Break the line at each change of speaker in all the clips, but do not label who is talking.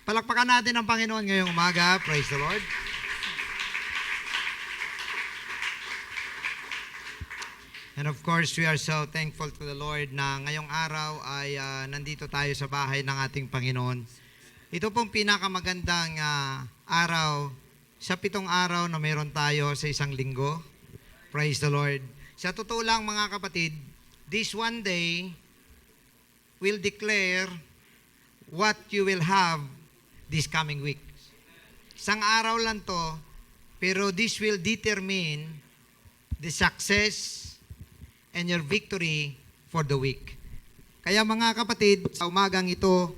Palakpakan natin ang Panginoon ngayong umaga. Praise the Lord. And of course, we are so thankful to the Lord na ngayong araw ay nandito tayo sa bahay ng ating Panginoon. Ito pong pinakamagandang araw sa 7 araw na meron tayo sa isang linggo. Praise the Lord. Sa totoo lang mga kapatid, this one day will declare what you will have this coming week. Isang araw lang to, pero this will determine the success and your victory for the week. Kaya mga kapatid, sa umagang ito,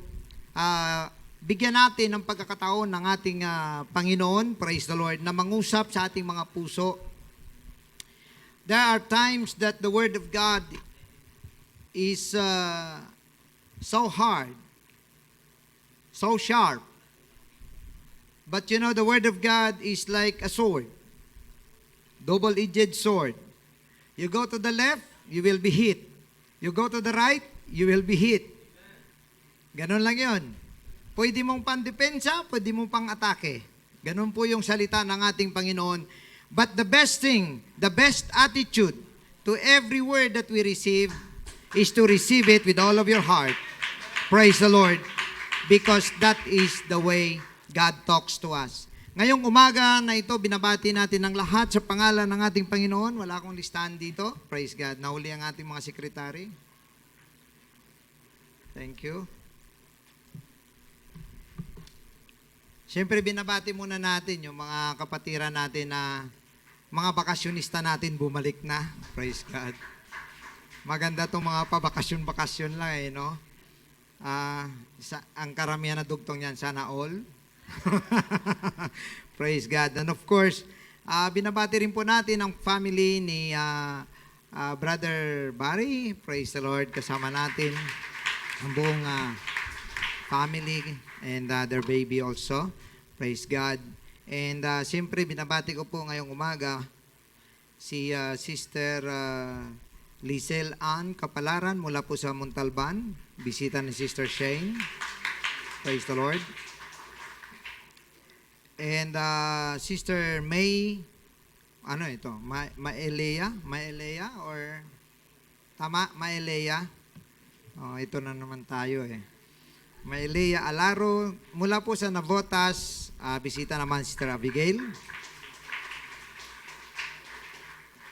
bigyan natin ng pagkakataon ng ating Panginoon, praise the Lord, na mangusap sa ating mga puso. There are times that the Word of God is so hard, so sharp. But you know, the Word of God is like a sword, double-edged sword. You go to the left, you will be hit. You go to the right, you will be hit. Ganon lang yun. Pwede mong pandepensa, pwede mong pang-atake. Ganon po yung salita ng ating Panginoon. But the best thing, the best attitude to every word that we receive is to receive it with all of your heart. Praise the Lord. Because that is the way God talks to us. Ngayong umaga na ito, binabati natin ang lahat sa pangalan ng ating Panginoon. Wala akong listahan dito. Praise God. Nahuli ang ating mga sekretary. Thank you. Siyempre, binabati muna natin yung mga kapatiran natin na mga bakasyonista natin bumalik na. Praise God. Maganda itong mga pabakasyon-bakasyon lang eh, no? Ang karamihan na dugtong yan, sana all. Praise God. And of course, binabati rin po natin ang family ni Brother Barry. Praise the Lord. Kasama natin ang buong family and their baby also. Praise God. And siyempre, binabati ko po ngayong umaga si Sister Lizel Ann Kapalaran mula po sa Montalban. Bisita ni Sister Shane. Praise the Lord. And Sister May, ano ito? Maelea or tama? Maelea. Oh, ito na naman tayo eh. Maelea Alaro, mula po sa Navotas, bisita naman Sister Abigail.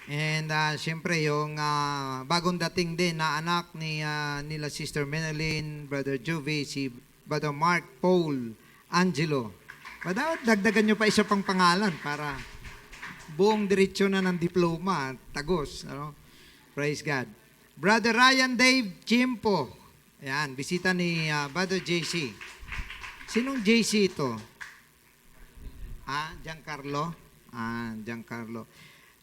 And siyempre yung bagong dating din na anak ni nila Sister Menelin, Brother Jovi, si Brother Mark Paul Angelo. Dagdagan nyo pa isa pang pangalan para buong diretsyo na ng diploma, tagos. Ano? Praise God. Brother Ryan Dave Chimpo. Ayan, bisita ni Brother JC. Sinong JC ito? Giancarlo? Giancarlo.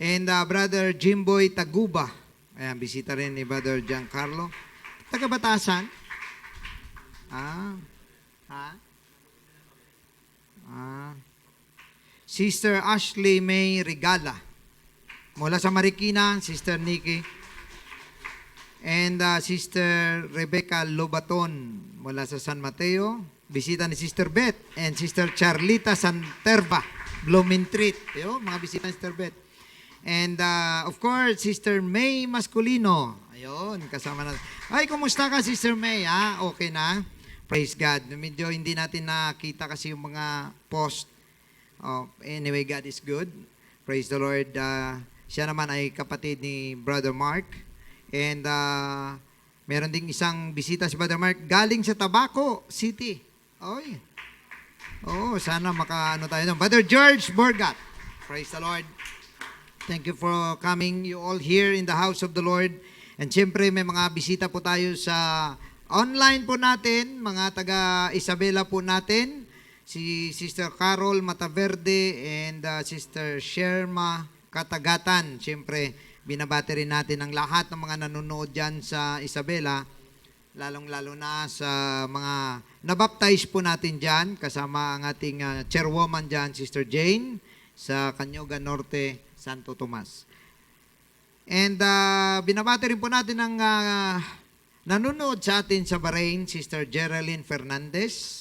And Brother Jimboy Taguba. Ayan, bisita rin ni Brother Giancarlo. Taga-Batasan? Sister Ashley May Regala. Mula sa Marikina, Sister Nikki. And Sister Rebecca Lobaton mula sa San Mateo. Bisita ni Sister Beth and Sister Charlita Santerva, Blumentritt. Mga bisita ni Sister Beth. And of course, Sister May Masculino. Ayun, kasama natin. Ay, kumusta ka, Sister May? Okay na? Praise God. Medyo hindi natin nakita kasi yung mga post. Anyway, God is good. Praise the Lord. Siya naman ay kapatid ni Brother Mark. And meron ding isang bisita si Brother Mark galing sa Tabaco City. Oy. Sana makaano tayo doon. Brother George Borgat. Praise the Lord. Thank you for coming. You all here in the house of the Lord. And siyempre may mga bisita po tayo sa online po natin, mga taga Isabela po natin, si Sister Carol Mataverde and Sister Sherma Katagatan. Siyempre, binabati rin natin ang lahat ng mga nanonood dyan sa Isabela, lalong-lalo na sa mga nabaptize po natin dyan, kasama ang ating chairwoman dyan, Sister Jane, sa Canyoga Norte, Santo Tomas. And binabati rin po natin ang nanonood sa atin sa Bahrain, Sister Geraldine Fernandez.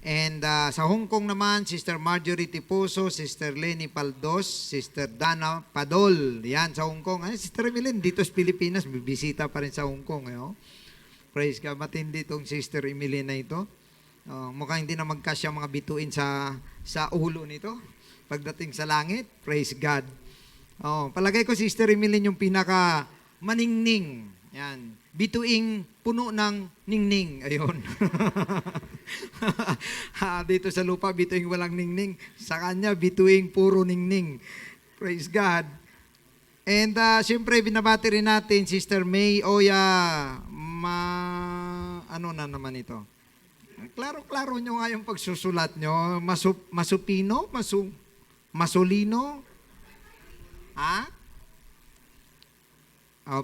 And sa Hong Kong naman, Sister Marjorie Tiposo, Sister Lenny Paldos, Sister Dana Padol. Yan, sa Hong Kong. Ay, Sister Emeline, dito sa Pilipinas, bibisita pa rin sa Hong Kong. Praise God, matindi itong Sister Emeline na ito. Mukhang hindi na magkasya mga bituin sa ulo nito. Pagdating sa langit, praise God. Palagay ko, Sister Emeline yung pinaka maningning. Yan. Bituing puno ng ningning. Ayun. Dito sa lupa, bituing walang ningning. Sa kanya, bituing puro ningning. Praise God. And siyempre, binabati rin natin, Sister May Oya. Ano na naman ito? Klaro-klaro nyo nga yung pagsusulat nyo. Masupino? Masolino? Ha?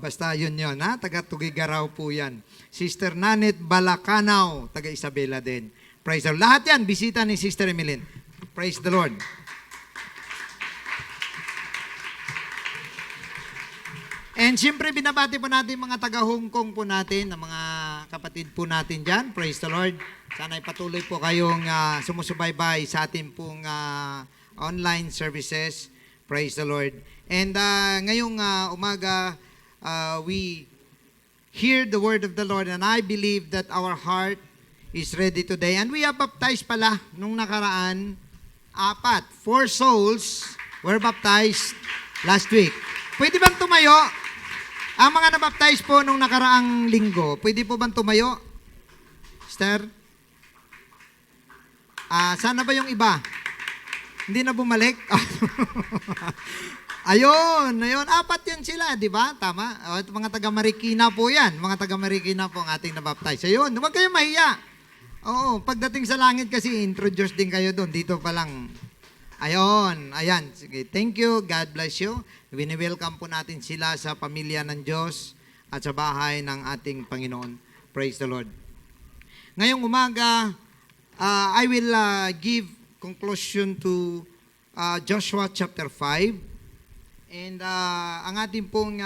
Basta yun, ha? Taga Tugigaraw po yan. Sister Nanet Balacanaw, taga Isabela din. Praise the Lord. Lahat yan, bisita ni Sister Emeline. Praise the Lord. And siyempre, binabati po natin mga taga Hong Kong po natin, na mga kapatid po natin dyan. Praise the Lord. Sana patuloy po kayong sumusubaybay sa ating pong online services. Praise the Lord. And ngayong umaga, we hear the word of the Lord, and I believe that our heart is ready today. And we have baptized pala nung nakaraan, 4 souls were baptized last week. Pwede bang tumayo? Ang mga nabaptize po nung nakaraang linggo, pwede po bang tumayo? Esther? Sana ba yung iba? Hindi na bumalik? Ayun, 4 yan sila, di ba? Tama? Mga taga Marikina po yan. Mga taga Marikina po ang ating nabaptize. Ayun, huwag kayo mahiya. Oo, pagdating sa langit kasi, introduce din kayo doon. Dito pa lang. Ayun, ayan. Sige, thank you. God bless you. Wini-welcome po natin sila sa pamilya ng Diyos at sa bahay ng ating Panginoon. Praise the Lord. Ngayong umaga, I will give conclusion to Joshua chapter 5. And ang ating pong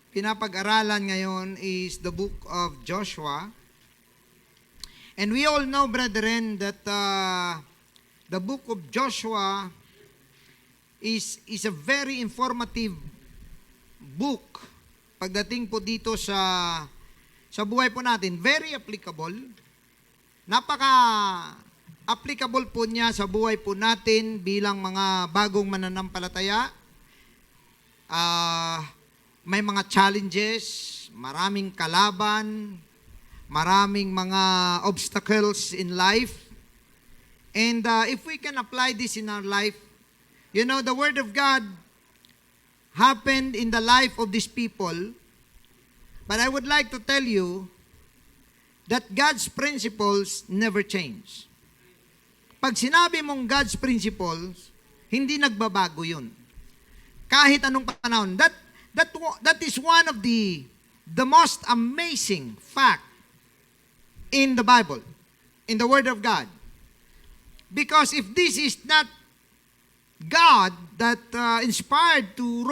pinapag-aralan ngayon is the book of Joshua. And we all know, brethren, that the book of Joshua is a very informative book. Pagdating po dito sa buhay po natin, very applicable. Applicable po niya sa buhay po natin bilang mga bagong mananampalataya. May mga challenges, maraming kalaban, maraming mga obstacles in life. And if we can apply this in our life, you know, the Word of God happened in the life of these people. But I would like to tell you that God's principles never change. Pag sinabi mong God's principles, hindi nagbabago yun. Kahit anong panahon. That is one of the most amazing fact in the Bible, in the Word of God. Because if this is not God that inspired to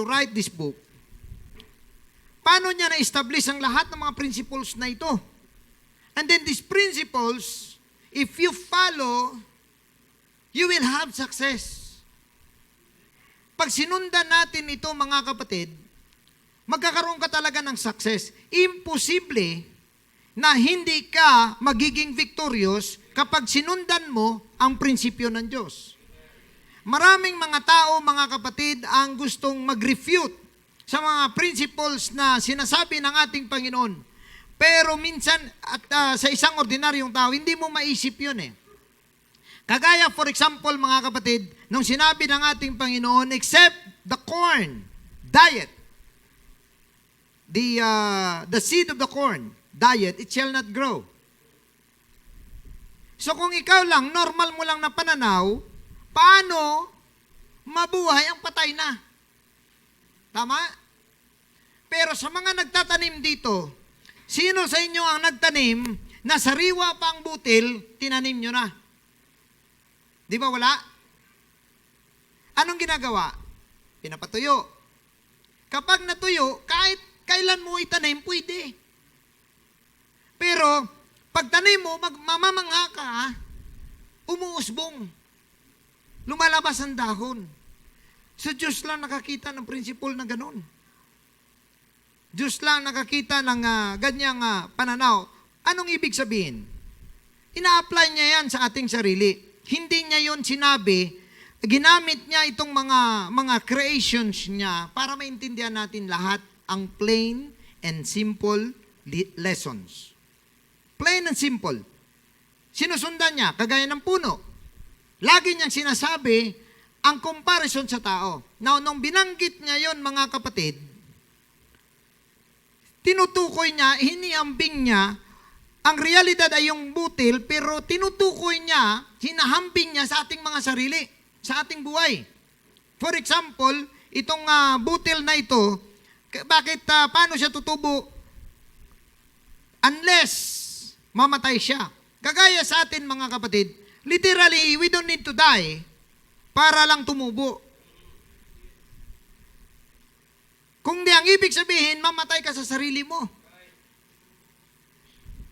write this book, paano niya na-establish ang lahat ng mga principles na ito? And then these principles, if you follow, you will have success. Pag sinundan natin ito, mga kapatid, magkakaroon ka talaga ng success. Imposible na hindi ka magiging victorious kapag sinundan mo ang prinsipyo ng Diyos. Maraming mga tao, mga kapatid, ang gustong mag-refute sa mga principles na sinasabi ng ating Panginoon. Pero minsan, sa isang ordinaryong tao, hindi mo maisip yun eh. Kagaya, for example, mga kapatid, nung sinabi ng ating Panginoon, except the corn diet, the seed of the corn diet, it shall not grow. So kung ikaw lang, normal mo lang na pananaw, paano mabuhay ang patay na? Tama? Pero sa mga nagtatanim dito, sino sa inyo ang nagtanim na sariwa pa ang butil, tinanim nyo na? Di ba wala? Anong ginagawa? Pinapatuyo. Kapag natuyo, kahit kailan mo itanim, pwede. Pero, pagtanim mo, mamamangha ka, umuusbong. Lumalabas ang dahon. So, Diyos lang nakakita ng principle na ganun. Diyos lang nakakita ng ganyang pananaw. Anong ibig sabihin? Ina-apply niya yan sa ating sarili. Hindi niya yon sinabi, ginamit niya itong mga creations niya para maintindihan natin lahat ang plain and simple lessons. Plain and simple. Sinusundan niya, kagaya ng puno. Lagi niyang sinasabi ang comparison sa tao. Now, nung binanggit niya yon mga kapatid, tinutukoy niya, hiniambing niya, ang realidad ay yung butil, pero tinutukoy niya, hinahambing niya sa ating mga sarili, sa ating buhay. For example, itong butil na ito, bakit, paano siya tutubo? Unless mamatay siya. Kagaya sa atin mga kapatid, literally, we don't need to die para lang tumubo. Kung di ang ibig sabihin, mamatay ka sa sarili mo.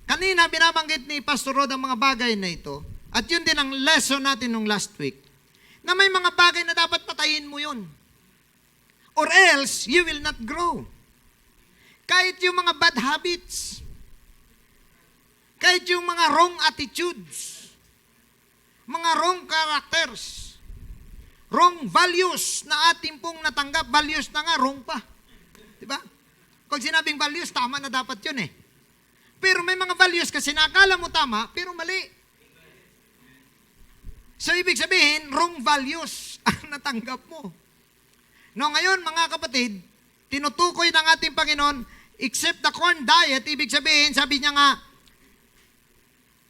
Kanina, binabanggit ni Pastor Rod ang mga bagay na ito. At yun din ang lesson natin nung last week. Na may mga bagay na dapat patayin mo yun. Or else, you will not grow. Kahit yung mga bad habits. Kahit yung mga wrong attitudes. Mga wrong characters. Wrong values na ating pong natanggap. Values na nga, wrong pa. Diba? Kung sinabing values, tama na dapat yun eh. Pero may mga values kasi nakakala mo tama, pero mali. So, ibig sabihin, wrong values ang natanggap mo. No, ngayon, mga kapatid, tinutukoy ng ating Panginoon, except the corn diet, ibig sabihin, sabi niya nga,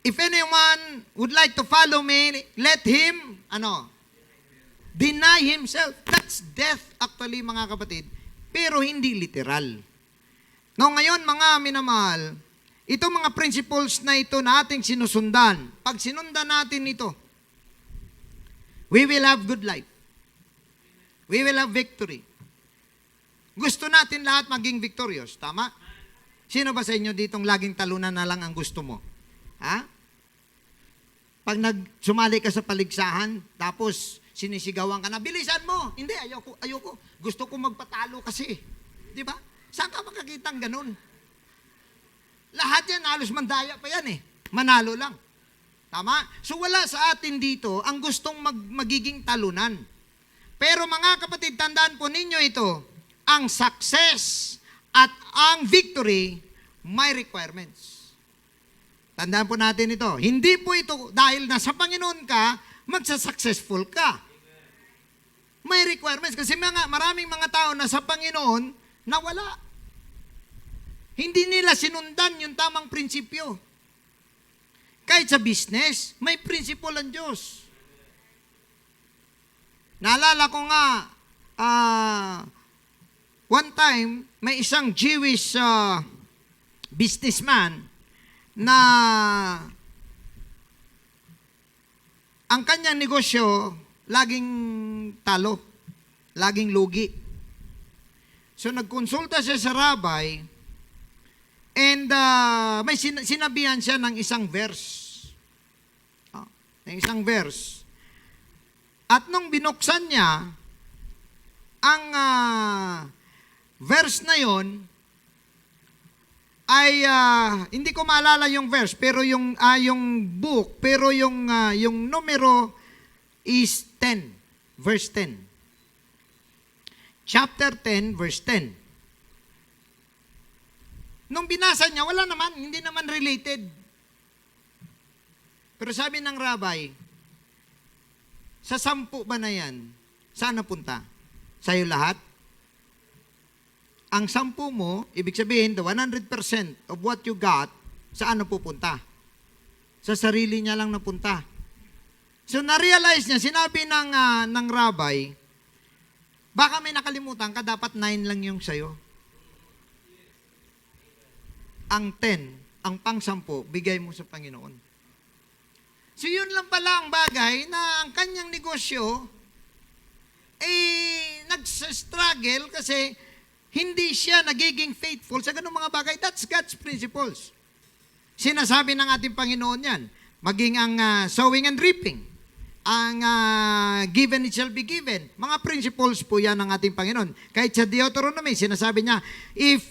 if anyone would like to follow me, let him, deny himself. That's death, actually, mga kapatid. Pero hindi literal. No, ngayon, mga minamahal, itong mga principles na ito na ating sinusundan, pag sinundan natin ito, we will have good life. We will have victory. Gusto natin lahat maging victorious, tama? Sino ba sa inyo ditong laging talunan na lang ang gusto mo? Ha? Pag sumali ka sa paligsahan, tapos sinisigawan ka na, bilisan mo. Hindi, ayoko. Gusto ko magpatalo kasi. Di ba? Saan ka makakitang ganun? Lahat yan, halos mandaya pa yan eh. Manalo lang. Tama? So wala sa atin dito ang gustong magiging talunan. Pero mga kapatid, tandaan po ninyo ito, ang success at ang victory may requirements. Tandaan po natin ito. Hindi po ito dahil nasa Panginoon ka, magsa-successful ka. May requirements. Kasi maraming mga tao na sa Panginoon, nawala. Hindi nila sinundan yung tamang prinsipyo. Kahit sa business, may prinsipyo ang Diyos. Naalala ko nga, one time, may isang Jewish businessman na ang kanyang negosyo, laging talo, laging lugi. So nagkonsulta siya sa rabbi, and may sinabihan siya ng isang verse. Ng isang verse. At nung binuksan niya, ang verse na yon ay, hindi ko maalala yung verse, pero yung book, pero yung numero is 10, verse 10. Chapter 10, verse 10. Nung binasa niya, wala naman, hindi naman related. Pero sabi ng rabbi, sa 10 ba na yan, saan napunta? Sa'yo lahat? Ang 10 mo, ibig sabihin, the 100% of what you got, saan napupunta? Sa sarili niya lang napunta. So, na-realize niya, sinabi ng rabbi, baka may nakalimutan ka, dapat 9 lang yung sa'yo. Ang 10, ang pang-10, bigay mo sa Panginoon. So, yun lang pala ang bagay na ang kanyang negosyo nagsastruggle kasi hindi siya nagiging faithful sa ganung mga bagay. That's God's principles. Sinasabi ng ating Panginoon yan. Maging ang sowing and reaping. Ang given it shall be given. Mga principles po yan ng ating Panginoon. Kahit sa Deuteronomy, sinasabi niya, if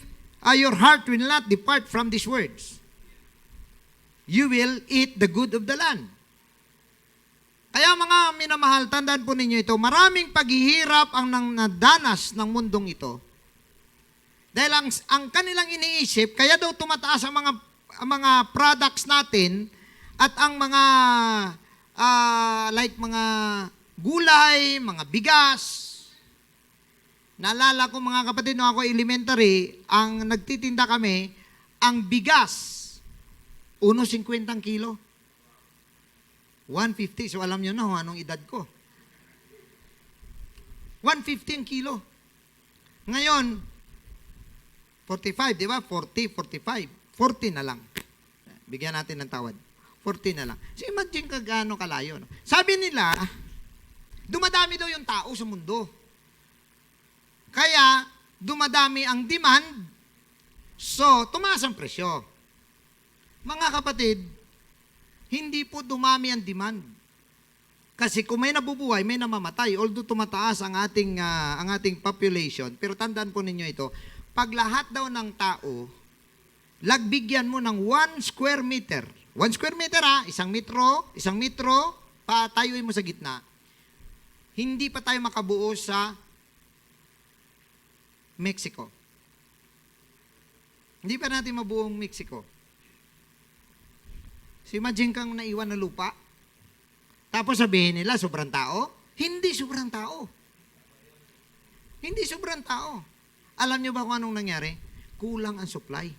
your heart will not depart from these words, you will eat the good of the land. Kaya mga minamahal, tandaan po ninyo ito, maraming paghihirap ang nadanas ng mundong ito. Dahil ang kanilang iniisip, kaya daw tumataas ang mga products natin at ang mga like mga gulay, mga bigas. Naalala ko mga kapatid, nung ako elementary, ang nagtitinda kami, ang bigas, 1.50 ang kilo. 150, so alam nyo na anong edad ko. 150 ang kilo. Ngayon, 45, di ba? 40, 45. 40 na lang. Bigyan natin ng tawad. 40 na lang. So imagine ka gaano kalayo. No? Sabi nila, dumadami daw yung tao sa mundo. Kaya, dumadami ang demand, so tumaas ang presyo. Mga kapatid, hindi po dumami ang demand. Kasi kung may nabubuhay, may namamatay. Although tumataas ang ating population, pero tandaan po ninyo ito, pag lahat daw ng tao, lagbigyan mo ng 1 square meter. 1 square meter isang metro, patayuin mo sa gitna. Hindi pa tayo makabuo sa Mexico. Hindi pa natin mabuong Mexico. So imagine kang naiwan na lupa. Tapos sabihin nila, sobrang tao? Hindi sobrang tao. Hindi sobrang tao. Alam niyo ba kung anong nangyari? Kulang ang supply.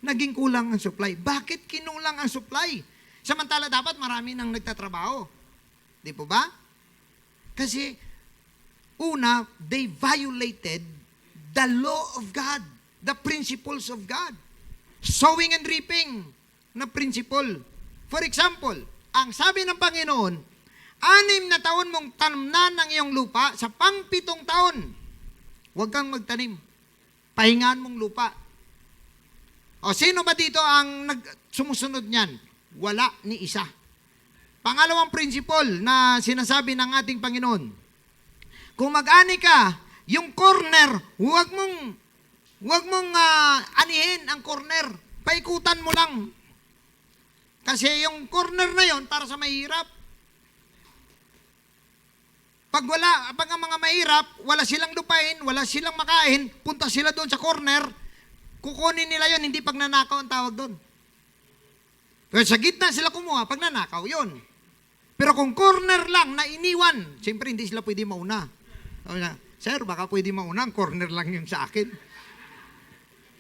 Naging kulang ang supply. Bakit kinulang ang supply? Samantala dapat marami nang nagtatrabaho. Di po ba? Kasi, una, they violated the law of God, the principles of God. Sowing and reaping na principle. For example, ang sabi ng Panginoon, 6 na taon mong tamnan ng iyong lupa, sa pang-7 taon, huwag kang magtanim. Pahingaan mong lupa. O sino ba dito ang sumusunod niyan? Wala ni isa. Pangalawang principle na sinasabi ng ating Panginoon, kung mag-ani ka, yung corner, huwag mong anihin ang corner. Paikutan mo lang. Kasi yung corner na yon para sa mahirap. Pag ang mga mahirap, wala silang lupain, wala silang makain, punta sila doon sa corner, kukunin nila yon, hindi pagnanakaw ang tawag doon. Pero sa gitna sila kumuha, pagnanakaw yon. Pero kung corner lang na iniwan, siyempre hindi sila pwede mauna. Sir, baka pwede mauna, ang corner lang yun sa akin.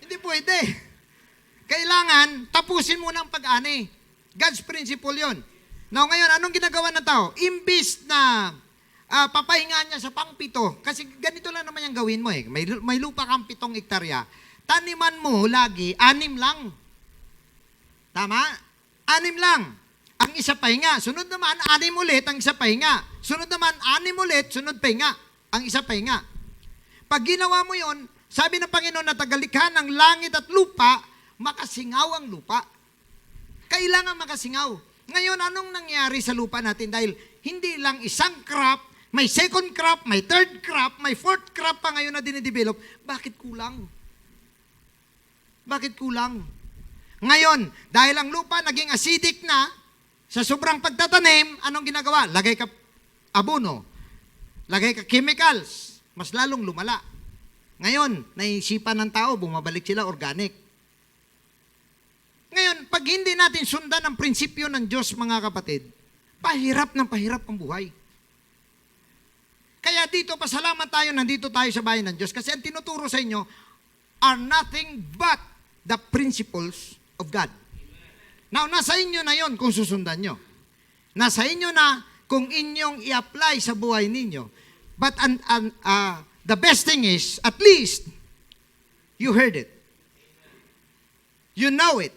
Hindi pwede. Kailangan, tapusin mo ng pag-ani. God's principle yon. Now ngayon, anong ginagawa ng tao? Imbis na papahinga niya sa pang-7, kasi ganito lang naman yung gawin mo May lupa kang 7 hektarya. Taniman mo lagi, 6 lang. Tama? 6 lang. Ang isa pahinga. Sunod naman, 6 ulit, ang isa pahinga. Sunod naman, 6 ulit, sunod pahinga. Ang isa pahinga. Pag ginawa mo yon, sabi ng Panginoon na tagalikha ng langit at lupa, makasingaw ang lupa. Kailangan makasingaw. Ngayon, anong nangyari sa lupa natin? Dahil hindi lang isang crop, may second crop, may third crop, may fourth crop pa ngayon na dinidevelop. Bakit kulang? Bakit kulang? Ngayon, dahil ang lupa naging acidic na, sa sobrang pagtatanim, anong ginagawa? Lagay ka abono, lagay ka chemicals, mas lalong lumala. Ngayon, naisipan ng tao, bumabalik sila organic. Ngayon, pag hindi natin sundan ang prinsipyo ng Diyos, mga kapatid, pahirap ng pahirap ang buhay. Kaya dito, pasalamat tayo, nandito tayo sa bayan ng Diyos. Kasi ang tinuturo sa inyo are nothing but the principles of God. Now, nasa inyo na yon kung susundan nyo. Nasa inyo na kung inyong i-apply sa buhay ninyo. But the best thing is, at least, you heard it. You know it.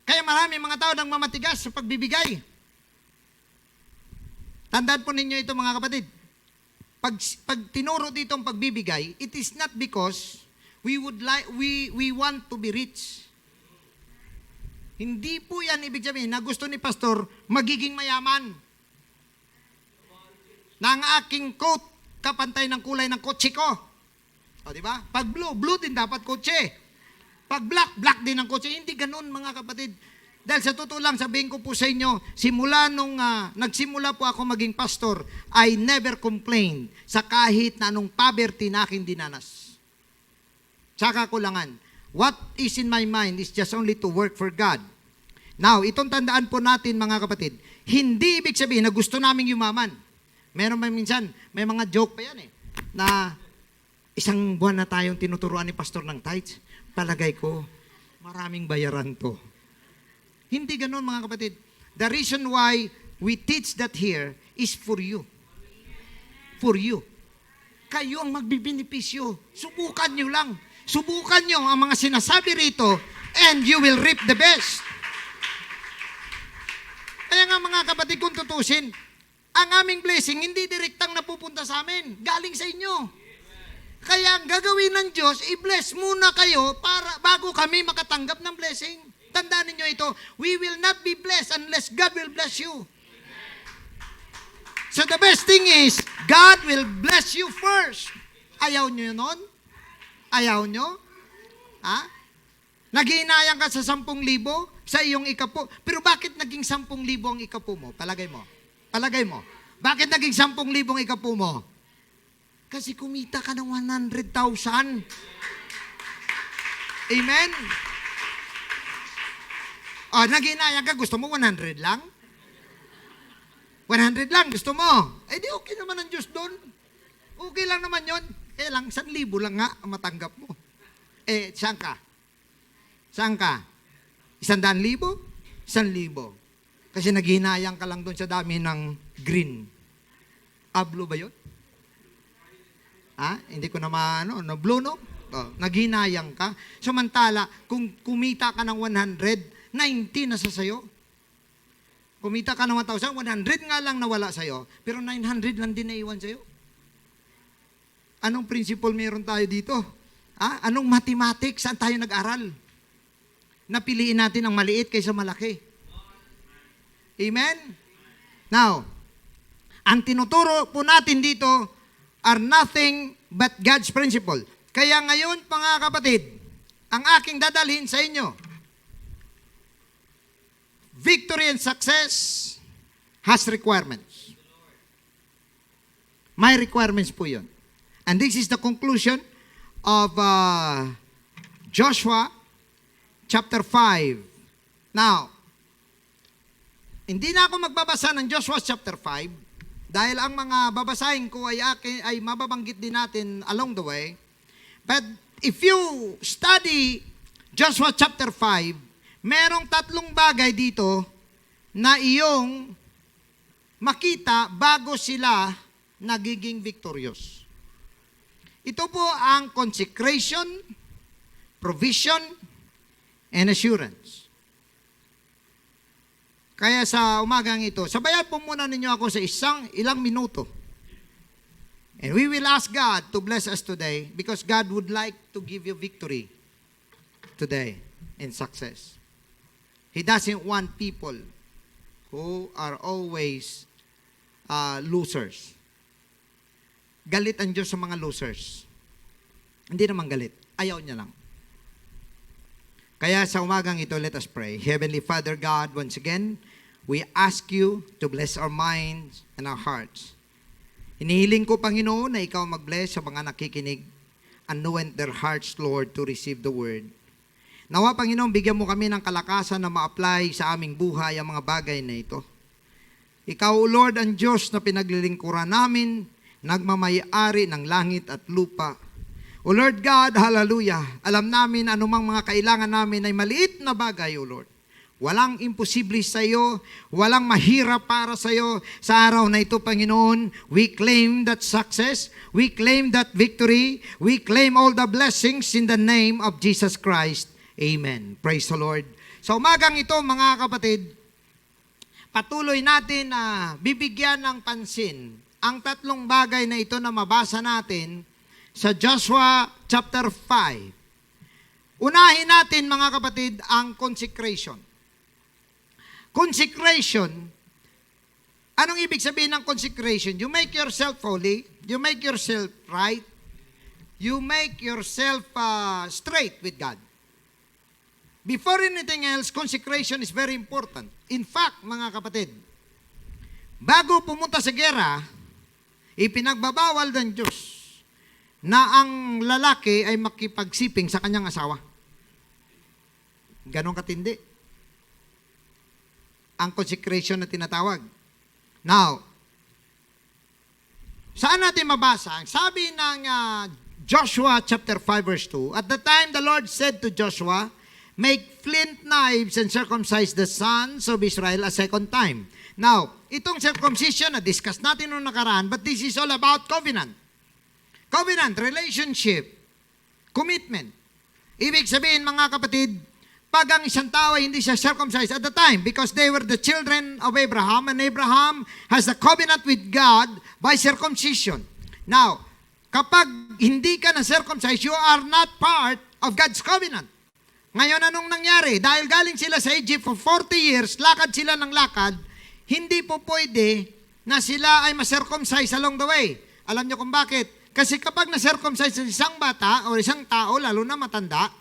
Kaya marami mga tao nang mamatigas sa pagbibigay. Tandaan po ninyo ito mga kapatid. Pag tinuro dito ang pagbibigay, it is not because we want to be rich. Hindi po yan ibig sabihin na gusto ni pastor magiging mayaman. Na ang aking coat, kapantay ng kulay ng kotse ko. O, di ba? Pag blue, blue din dapat kotse. Pag black, black din ang kotse. Hindi ganun, mga kapatid. Dahil sa totoo lang, sabihin ko po sa inyo, simula nung nagsimula po ako maging pastor, I never complained sa kahit na anong poverty na aking dinanas. Sa kakulangan. What is in my mind is just only to work for God. Now, itong tandaan po natin, mga kapatid, hindi ibig sabihin na gusto naming yumaman. Meron ba minsan, may mga joke pa yan na isang buwan na tayong tinuturuan ni pastor ng tithes, palagay ko, maraming bayaran to. Hindi ganun, mga kapatid. The reason why we teach that here is for you. For you. Kayo ang magbibinipisyo. Subukan nyo lang. Subukan nyo ang mga sinasabi rito and you will reap the best. Kaya nga, mga kapatid, kung tutusin, ang aming blessing hindi direktang napupunta sa amin. Galing sa inyo. Kaya ang gagawin ng Diyos, i-bless muna kayo para bago kami makatanggap ng blessing. Tandaan niyo ito, we will not be blessed unless God will bless you. So the best thing is, God will bless you first. Ayaw nyo nun? Ayaw nyo? Ha? Naghihinayang ka sa 10,000 sa iyong ikapo. Pero bakit naging 10,000 ang ikapo mo? Palagay mo. Palagay mo. Bakit naging 10,000 ang ikapo mo? Kasi kumita ka ng 100,000. Amen? O, naghinayang ka, gusto mo 100 lang? 100 lang, gusto mo? Eh di okay naman ang Diyos doon. Okay lang naman yon. Eh lang, 1,000 lang nga ang matanggap mo. Eh, saan ka? Saan ka? 100,000? 1,000. Kasi naghinayang ka lang doon sa dami ng green. Blue ba yun? Hindi ko na maano, no? Blue, no? Naghinayang ka. Samantala, kung kumita ka ng 100, 90 na sa sayo. Kumita ka ng 1,000, 100 nga lang nawala sa'yo, pero 900 lang din naiwan sa'yo. Anong principle meron tayo dito? Anong mathematics? Saan tayo nag-aral? Napiliin natin ang maliit kaysa malaki. Amen? Now, ang tinuturo po natin dito are nothing but God's principle. Kaya ngayon, mga kapatid, ang aking dadalhin sa inyo, victory and success has requirements. May requirements po yun. And this is the conclusion of Joshua chapter 5. Now, hindi na ako magbabasa ng Joshua chapter 5 dahil ang mga babasahin ko ay mababanggit din natin along the way. But if you study Joshua chapter 5, merong 3 bagay dito na iyong makita bago sila nagiging victorious. Ito po ang consecration, provision, and assurance. Kaya sa umagang ito, sabayan po muna ninyo ako sa ilang minuto. And we will ask God to bless us today because God would like to give you victory today and success. He doesn't want people who are always losers. Galit ang Diyos sa mga losers. Hindi naman galit. Ayaw niya lang. Kaya sa umagang ito, let us pray. Heavenly Father God, once again, we ask you to bless our minds and our hearts. Hinihiling ko, Panginoon, na ikaw mag-bless sa mga nakikinig. Anoint their hearts, Lord, to receive the word. Nawa, Panginoon, bigyan mo kami ng kalakasan na ma-apply sa aming buhay ang mga bagay na ito. Ikaw, O Lord, ang Diyos na pinaglilingkuran namin, nagmamayari ng langit at lupa. O Lord God, hallelujah, alam namin anumang mga kailangan namin ay maliit na bagay, O Lord. Walang imposible sa iyo, walang mahirap para sa iyo. Sa araw na ito, Panginoon, we claim that success, we claim that victory, we claim all the blessings in the name of Jesus Christ. Amen. Praise the Lord. Sa umagang ito, mga kapatid, patuloy natin na bibigyan ng pansin ang 3 bagay na ito na mabasa natin sa Joshua chapter 5. Unahin natin, mga kapatid, ang consecration. consecration, anong ibig sabihin ng consecration? You make yourself holy, you make yourself right, you make yourself straight with God. Before anything else, consecration is very important. In fact, mga kapatid, bago pumunta sa gera, ipinagbabawal ng Diyos na ang lalaki ay makipagsiping sa kanyang asawa. Ganon katindi ang consecration na tinatawag. Now, saan natin mabasa? Sabi ng Joshua chapter 5 verse 2, "At the time the Lord said to Joshua, make flint knives and circumcise the sons of Israel a second time." Now, itong circumcision na discuss natin noong nakaraan, but this is all about covenant. Covenant, relationship, commitment. Ibig sabihin, mga kapatid, pag ang isang tao ay hindi siya circumcised at the time, because they were the children of Abraham, and Abraham has the covenant with God by circumcision. Now, kapag hindi ka na circumcised, you are not part of God's covenant. Ngayon, anong nangyari? Dahil galing sila sa Egypt for 40 years, lakad sila ng lakad, hindi po pwede na sila ay ma-circumcise along the way. Alam niyo kung bakit? Kasi kapag na-circumcise isang bata o isang tao, lalo na matanda,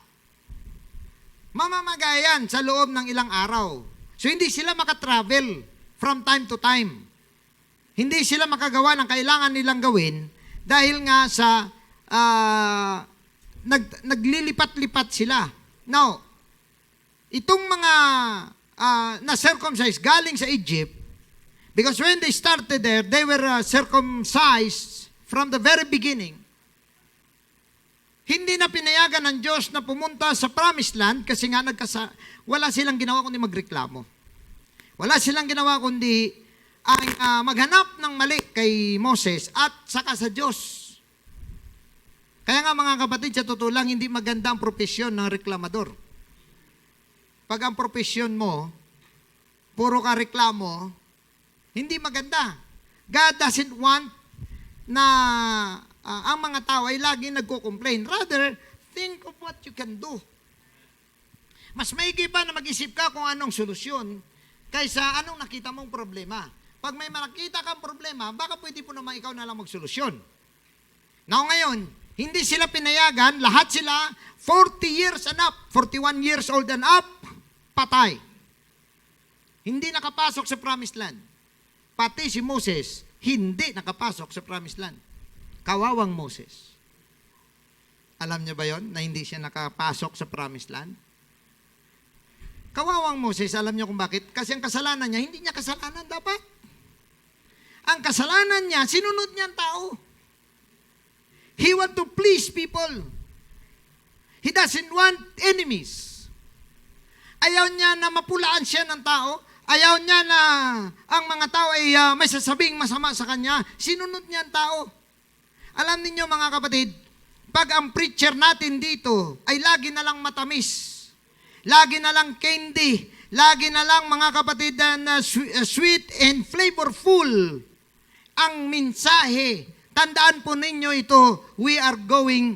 mamamagayan sa loob ng ilang araw. So, hindi sila makatravel from time to time. Hindi sila makagawa ng kailangan nilang gawin dahil nga sa naglilipat-lipat sila. Now, itong mga na-circumcised galing sa Egypt, because when they started there, they were circumcised from the very beginning. Hindi na pinayagan ng Diyos na pumunta sa promised land kasi nga wala silang ginawa kundi magreklamo. Wala silang ginawa kundi ang maghanap ng mali kay Moses at saka sa Diyos. Kaya nga mga kapatid, sa totoo lang, hindi maganda ang propesyon ng reklamador. Pag ang propesyon mo, puro ka reklamo, hindi maganda. God doesn't want na ang mga tao ay lagi nagko-complain. Rather, think of what you can do. Mas maigi pa na mag-isip ka kung anong solusyon kaysa anong nakita mong problema. Pag may makita kang problema, baka pwede po naman ikaw na lang magsolusyon. Now ngayon, hindi sila pinayagan, lahat sila 40 years and up, 41 years old and up, patay. Hindi nakapasok sa promised land. Pati si Moses, hindi nakapasok sa promised land. Kawawang Moses. Alam niyo ba yon na hindi siya nakapasok sa promised land? Kawawang Moses, alam niyo kung bakit? Kasi ang kasalanan niya, hindi niya kasalanan dapat. Ang kasalanan niya, sinunod niya ang tao. He want to please people. He doesn't want enemies. Ayaw niya na mapulaan siya ng tao. Ayaw niya na ang mga tao ay may sasabing masama sa kanya. Sinunod niya ang tao. Alam niyo mga kapatid, pag ang preacher natin dito ay lagi na lang matamis, lagi na lang candy, lagi na lang mga kapatid na sweet and flavorful ang mensahe, tandaan po ninyo ito, we are going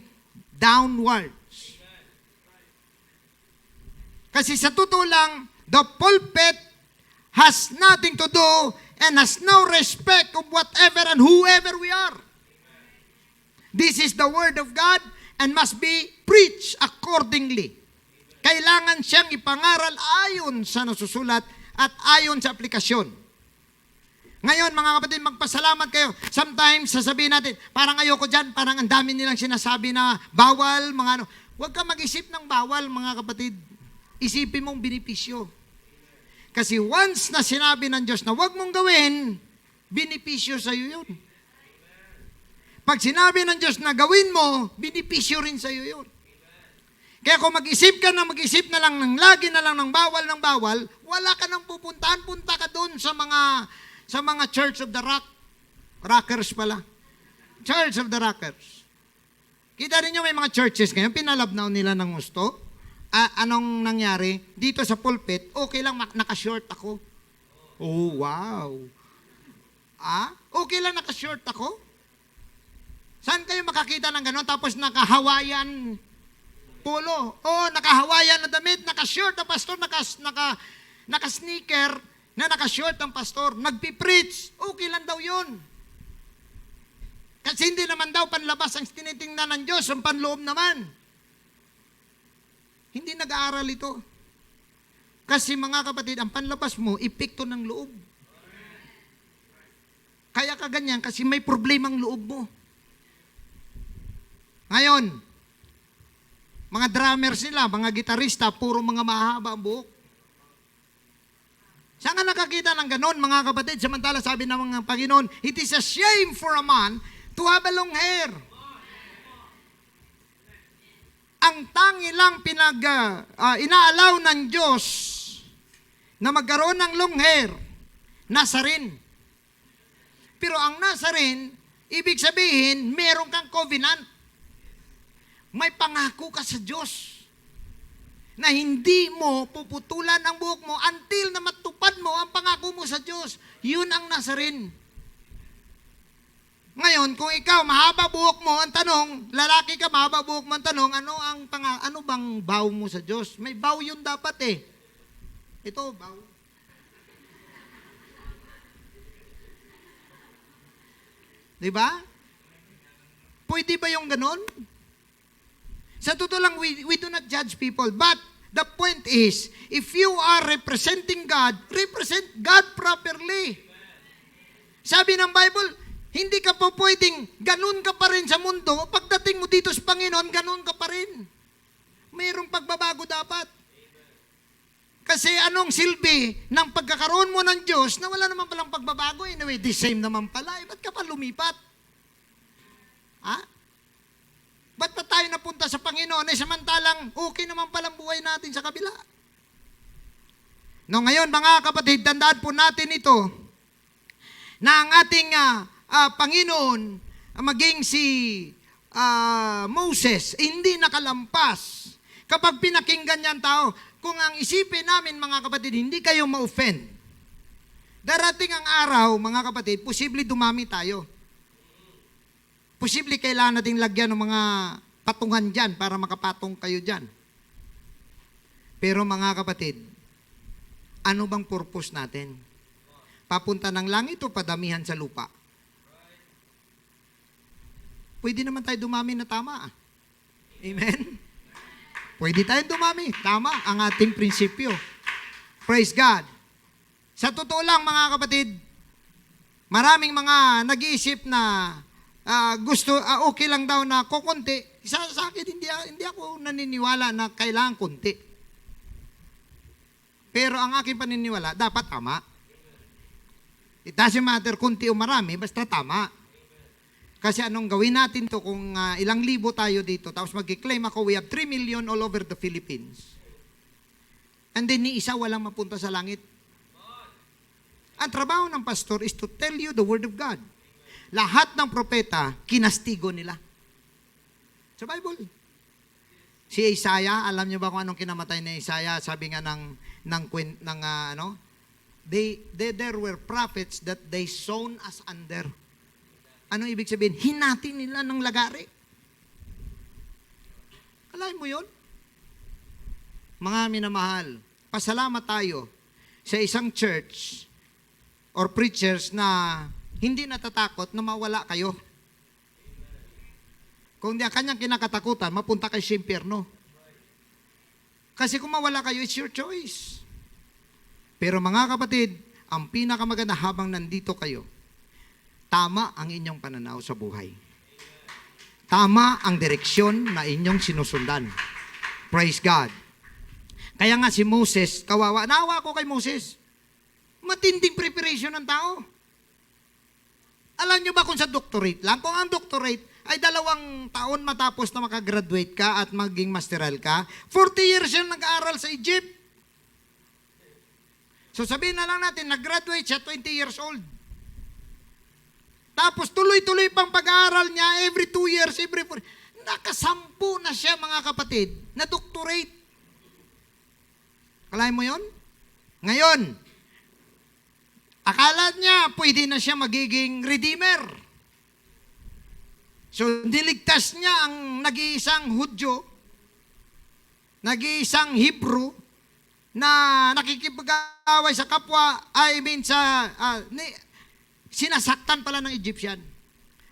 downwards. Kasi sa totoo lang, the pulpit has nothing to do and has no respect of whatever and whoever we are. This is the word of God and must be preached accordingly. Kailangan siyang ipangaral ayon sa nasusulat at ayon sa aplikasyon. Ngayon, mga kapatid, magpasalamat kayo. Sometimes, sasabihin natin, parang ayoko dyan, parang ang dami nilang sinasabi na bawal, mga ano. Huwag ka mag-isip ng bawal, mga kapatid. Isipin mong binipisyo. Kasi once na sinabi ng Diyos na huwag mong gawin, binipisyo sa iyo yun. Pag sinabi ng Diyos na gawin mo, binipisyo rin sa iyo yun. Kaya kung mag-isip ka na mag-isip na lang ng lagi na lang ng bawal, wala ka nang pupuntahan, punta ka doon sa mga Church of the Rockers pala. Church of the Rockers. Kita rin nyo may mga churches ngayon, pinalabnaw nila ng gusto. Anong nangyari? Dito sa pulpit, okay lang, naka-short ako. Oh, wow. Okay lang naka-short ako? Saan kayo makakita ng gano'n? Tapos naka-Hawaiian polo. Oh, naka-Hawaiian na damit, naka-short na pastor, naka-sneaker, na naka-short ang pastor, nagpipreach, okay lang daw yun. Kasi hindi naman daw panlabas ang tinitingnan ng Diyos, ang panloob naman. Hindi nag-aaral ito. Kasi mga kapatid, ang panlabas mo, epekto ng loob. Kaya ka ganyan kasi may problemang loob mo. Ngayon, mga drummers nila, mga gitarista, puro mga mahaba ang buhok. Saan ka nakakita ng ganon, mga kapatid? Samantala sabi ng mga Panginoon, it is a shame for a man to have a long hair. Ang tangi lang inaalaw ng Diyos na magkaroon ng long hair, Nazarin. Pero ang Nazarin, ibig sabihin, meron kang covenant. May pangako ka sa Diyos na hindi mo puputulan ang buhok mo until na matupad mo ang pangako mo sa Diyos. Yun ang Nazarin. Ngayon, kung ikaw mahaba buhok mo, ang tanong, lalaki ka, mahaba buhok mo, ang tanong, ano bang vow mo sa Diyos? May vow yun dapat eh. Ito, vow. Diba? Pwede ba yung ganon? Sa totoo lang, we do not judge people. But the point is, if you are representing God, represent God properly. Sabi ng Bible, hindi ka po pwedeng ganun ka pa rin sa mundo. Pagdating mo dito sa Panginoon, ganun ka pa rin. Mayroong pagbabago dapat. Kasi anong silbi ng pagkakaroon mo ng Diyos na wala naman palang pagbabago? Anyway, the same naman pala. Ba't ka pa lumipat? Ha? Ba't pa tayo napunta sa Panginoon samantalang okay naman palang buhay natin sa kabila? No, ngayon mga kapatid, tandaan po natin ito na ang ating Panginoon, maging si Moses, hindi nakalampas. Kapag pinakinggan niyan tao, kung ang isipin namin mga kapatid, hindi kayo ma-offend. Darating ang araw, mga kapatid, posible dumami tayo. Posible kailangan natin lagyan ng mga patungan dyan para makapatong kayo dyan. Pero mga kapatid, ano bang purpose natin? Papunta ng langit o padamihan sa lupa? Pwede naman tayo dumami na tama. Amen? Pwede tayong dumami. Tama ang ating prinsipyo. Praise God. Sa totoo lang mga kapatid, maraming mga nag-iisip na okay lang daw na kukunti. Sa akin, hindi ako naniniwala na kailangan kunti. Pero ang aking paniniwala, dapat tama. It doesn't matter kunti o marami, basta tama. Kasi anong gawin natin to kung ilang libo tayo dito, tapos mag-claim ako, we have 3 million all over the Philippines. And then ni isa walang mapunta sa langit. Ang trabaho ng pastor is to tell you the word of God. Lahat ng propeta, kinastigo nila. Sa Bible. Si Isaiah, alam niyo ba kung anong kinamatay ni Isaiah? Sabi nga there were prophets that they sown us under. Anong ibig sabihin? Hinati nila ng lagari. Alain mo yun? Mga minamahal, pasalamat tayo sa isang church or preachers na hindi natatakot na mawala kayo. Kung di ang kanyang kinakatakutan, mapunta kayo sa impyerno. Kasi kung mawala kayo, it's your choice. Pero mga kapatid, ang pinakamaganda habang nandito kayo, tama ang inyong pananaw sa buhay. Tama ang direksyon na inyong sinusundan. Praise God. Kaya nga si Moses, kawawa. Naawa ko kay Moses. Matinding preparation ng tao. Alam nyo ba kung sa doctorate lang? Kung ang doctorate ay 2 taon matapos na makagraduate ka at maging masteral ka, 40 years yung nag-aaral sa Egypt. So sabihin na lang natin, nag-graduate siya 20 years old. Tapos tuloy-tuloy pang pag-aaral niya, every 2 years, every 4 years. Nakasampu na siya mga kapatid, na doctorate. Kalahin mo yon? Ngayon, akala niya pwede na siya magiging redeemer. So, niligtas niya ang nag-iisang Hudyo, nag-iisang Hebrew, na nakikipag-away sa kapwa, sinasaktan pala ng Egyptian.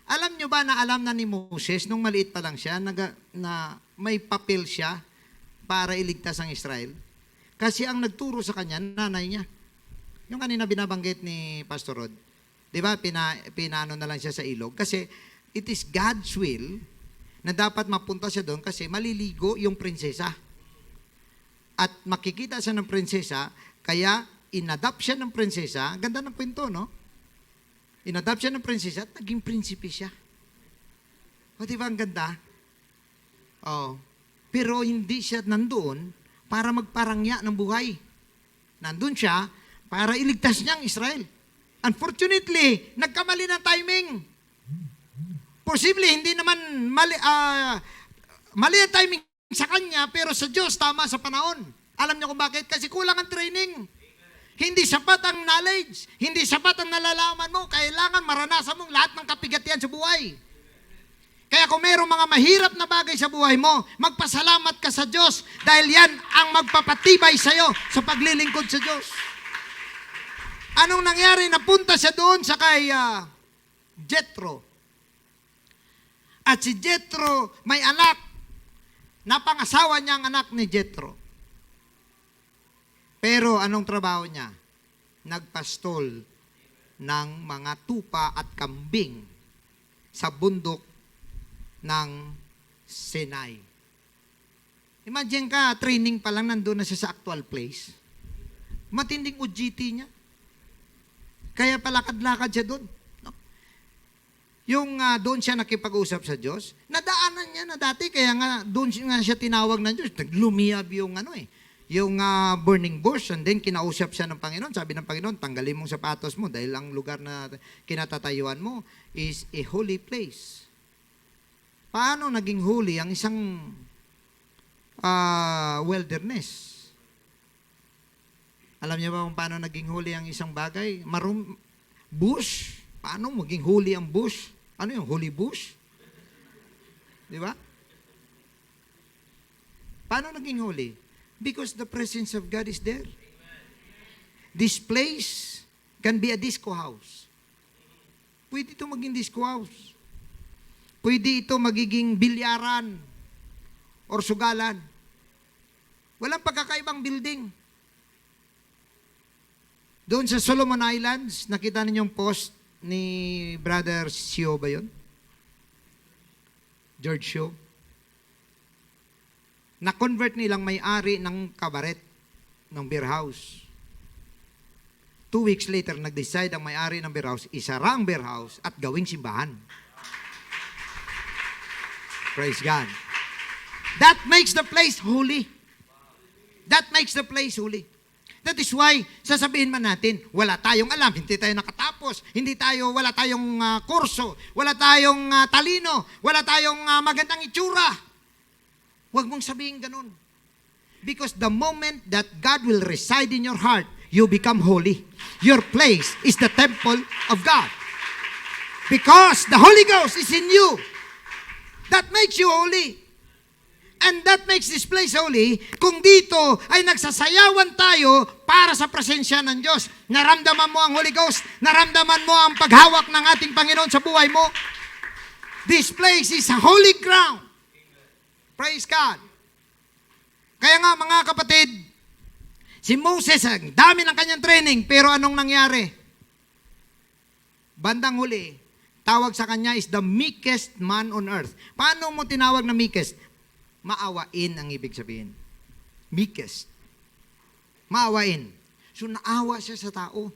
Alam nyo ba na alam na ni Moses, nung maliit pa lang siya, na may papel siya para iligtas ang Israel? Kasi ang nagturo sa kanya, nanay niya. Yung kanina binabanggit ni Pastor Rod. Di ba, pinano na lang siya sa ilog. Kasi it is God's will na dapat mapunta siya doon kasi maliligo yung prinsesa. At makikita siya ng prinsesa, kaya inadapt siya ng prinsesa. Ganda ng kwento, no? Inadapt siya ng prinsesa at naging prinsipe siya. O, di ba ang ganda? Oh. Pero hindi siya nandoon para magparangya ng buhay. Nandun siya para iligtas niya ang Israel. Unfortunately, nagkamali ng timing. Posible, hindi naman mali ang timing sa kanya, pero sa Diyos, tama sa panahon. Alam niyo kung bakit? Kasi kulang ang training. Hindi sapat ang knowledge. Hindi sapat ang nalalaman mo. Kailangan maranasan mong lahat ng kapigatian sa buhay. Kaya kung mayroong mga mahirap na bagay sa buhay mo, magpasalamat ka sa Diyos dahil yan ang magpapatibay sa iyo sa paglilingkod sa Diyos. Anong nangyari? Napunta siya doon sa kay Jethro. At si Jethro may anak. Napangasawa niya ang anak ni Jethro. Pero anong trabaho niya? Nagpastol ng mga tupa at kambing sa bundok ng Sinai. Imagine ka, training pa lang, nandun na siya sa actual place. Matinding OJT niya. Kaya palakad-lakad siya doon. No? Yung doon siya nakipag-usap sa Diyos, nadaanan niya na dati, kaya nga doon nga siya tinawag ng Diyos. Naglumiyab yung yung burning bush, and then kinausap siya ng Panginoon. Sabi ng Panginoon, tanggalin mong sapatos mo dahil ang lugar na kinatatayuan mo is a holy place. Paano naging holy ang isang wilderness? Alam niyo ba kung paano naging holy ang isang bagay? Bush? Paano maging holy ang bush? Ano yung holy bush? Di ba? Paano naging holy? Because the presence of God is there. This place can be a disco house. Pwede ito maging disco house. Pwede ito magiging bilyaran or sugalan. Walang pagkakaibang building. Doon sa Solomon Islands, nakita ninyong post ni Brother Sio ba yun? George Sio. Na-convert nilang may-ari ng kabaret, ng beer house. 2 weeks later, nag-decide ang may-ari ng beer house, isara ang beer house at gawing simbahan. Praise God. That makes the place holy. That makes the place holy. That is why, sasabihin man natin, wala tayong alam, hindi tayo nakatapos, wala tayong kurso, wala tayong talino, wala tayong magandang itsura. Huwag mong sabihin ganun. Because the moment that God will reside in your heart, you become holy. Your place is the temple of God. Because the Holy Ghost is in you. That makes you holy. And that makes this place holy kung dito ay nagsasayawan tayo para sa presensya ng Diyos. Naramdaman mo ang Holy Ghost. Naramdaman mo ang paghawak ng ating Panginoon sa buhay mo. This place is a holy ground. Praise God. Kaya nga mga kapatid, si Moses, ang dami ng kanyang training, pero anong nangyari? Bandang huli, tawag sa kanya is the meekest man on earth. Paano mo tinawag na meekest? Maawain ang ibig sabihin. Meekest. Maawain. So naawa siya sa tao.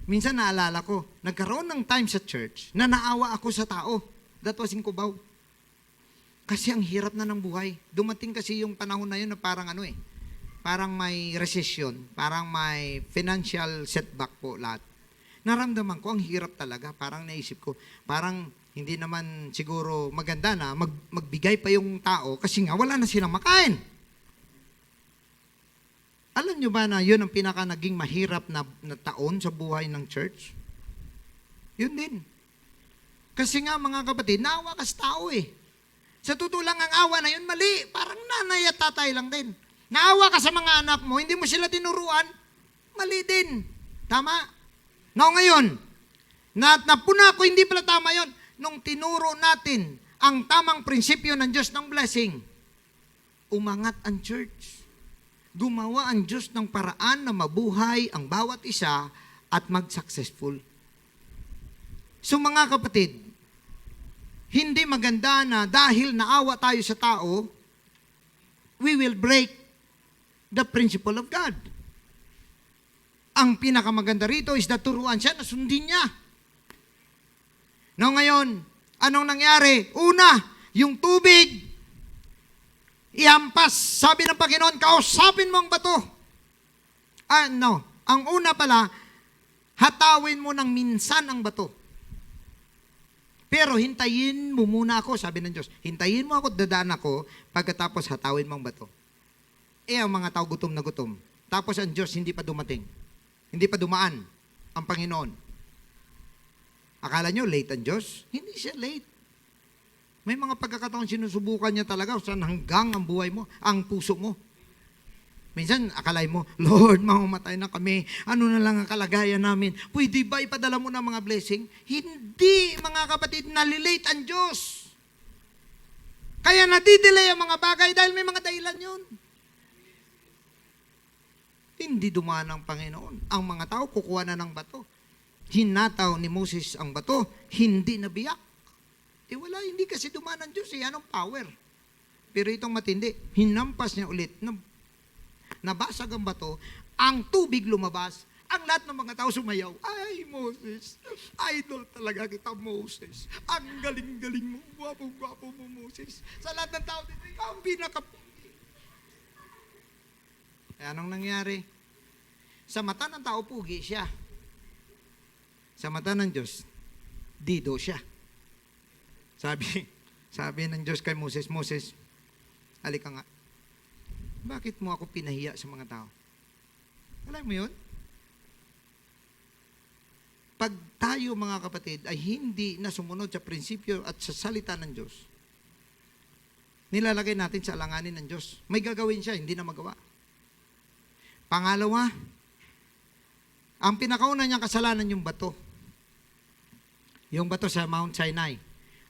Minsan naalala ko, nagkaroon ng time sa church na naawa ako sa tao. That was in Cubao. Kasi ang hirap na ng buhay. Dumating kasi yung panahon na yun na parang parang may recession, parang may financial setback po lahat. Naramdaman ko, ang hirap talaga. Parang naisip ko, parang hindi naman siguro maganda na magbigay pa yung tao kasi nga wala na silang makain. Alam nyo ba na yun ang pinaka naging mahirap na taon sa buhay ng church? Yun din. Kasi nga mga kapatid, naawa ka sa tao eh. Sa totoo lang ang awa na yun, mali. Parang nanay at tatay lang din. Naawa ka sa mga anak mo, hindi mo sila tinuruan, mali din. Tama? No, ngayon, napuna ko, hindi pala tama yon. Nung tinuro natin ang tamang prinsipyo ng Diyos ng blessing, umangat ang church. Gumawa ang Diyos ng paraan na mabuhay ang bawat isa at mag-successful. So mga kapatid, hindi maganda na dahil naawa tayo sa tao, we will break the principle of God. Ang pinakamaganda rito is na turuan siya na sundin niya. No, ngayon, anong nangyari? Una, yung tubig, ihampas. Sabi ng Panginoon, kausapin mo ang bato. Ang una pala, hatawin mo ng minsan ang bato. Pero hintayin mo muna ako, sabi ng Diyos. Hintayin mo ako, dadaan ako, pagkatapos hatawin mo ang bato. Ang mga tao gutom na gutom. Tapos ang Diyos hindi pa dumating. Hindi pa dumaan ang Panginoon. Akala nyo, late ang Diyos? Hindi siya late. May mga pagkakataon sinusubukan niya talaga saan hanggang ang buhay mo, ang puso mo. Minsan, akalay mo, Lord, mamamatay na kami. Ano na lang ang kalagayan namin? Pwede ba ipadala mo na mga blessing? Hindi, mga kapatid, nalilate ang Diyos. Kaya nadidelay ang mga bagay dahil may mga dahilan yun. Hindi dumaan ang Panginoon. Ang mga tao kukuha na ng bato. Hinataw ni Moses ang bato, hindi nabiyak. Wala, hindi kasi dumaan ang Diyos. Anong power? Pero itong matindi, hinampas niya ulit. Nabasag ang bato, ang tubig lumabas, ang lahat ng mga tao sumayaw. Ay, Moses, idol talaga kita, Moses. Ang galing-galing mo, gwapo-gwapo mo, Moses. Sa lahat ng tao dito, ikaw ang pinakapugi. Anong nangyari? Sa mata ng tao, pugi siya. Sa mata ng Diyos, dido siya. Sabi ng Diyos kay Moses, Moses, halika nga. Bakit mo ako pinahiya sa mga tao? Alam mo yun? Pag tayo mga kapatid ay hindi na sumunod sa prinsipyo at sa salita ng Diyos, nilalagay natin sa alanganin ng Diyos. May gagawin siya, hindi na magawa. Pangalawa, ang pinakauna niyang kasalanan yung bato. Yung bato sa Mount Sinai.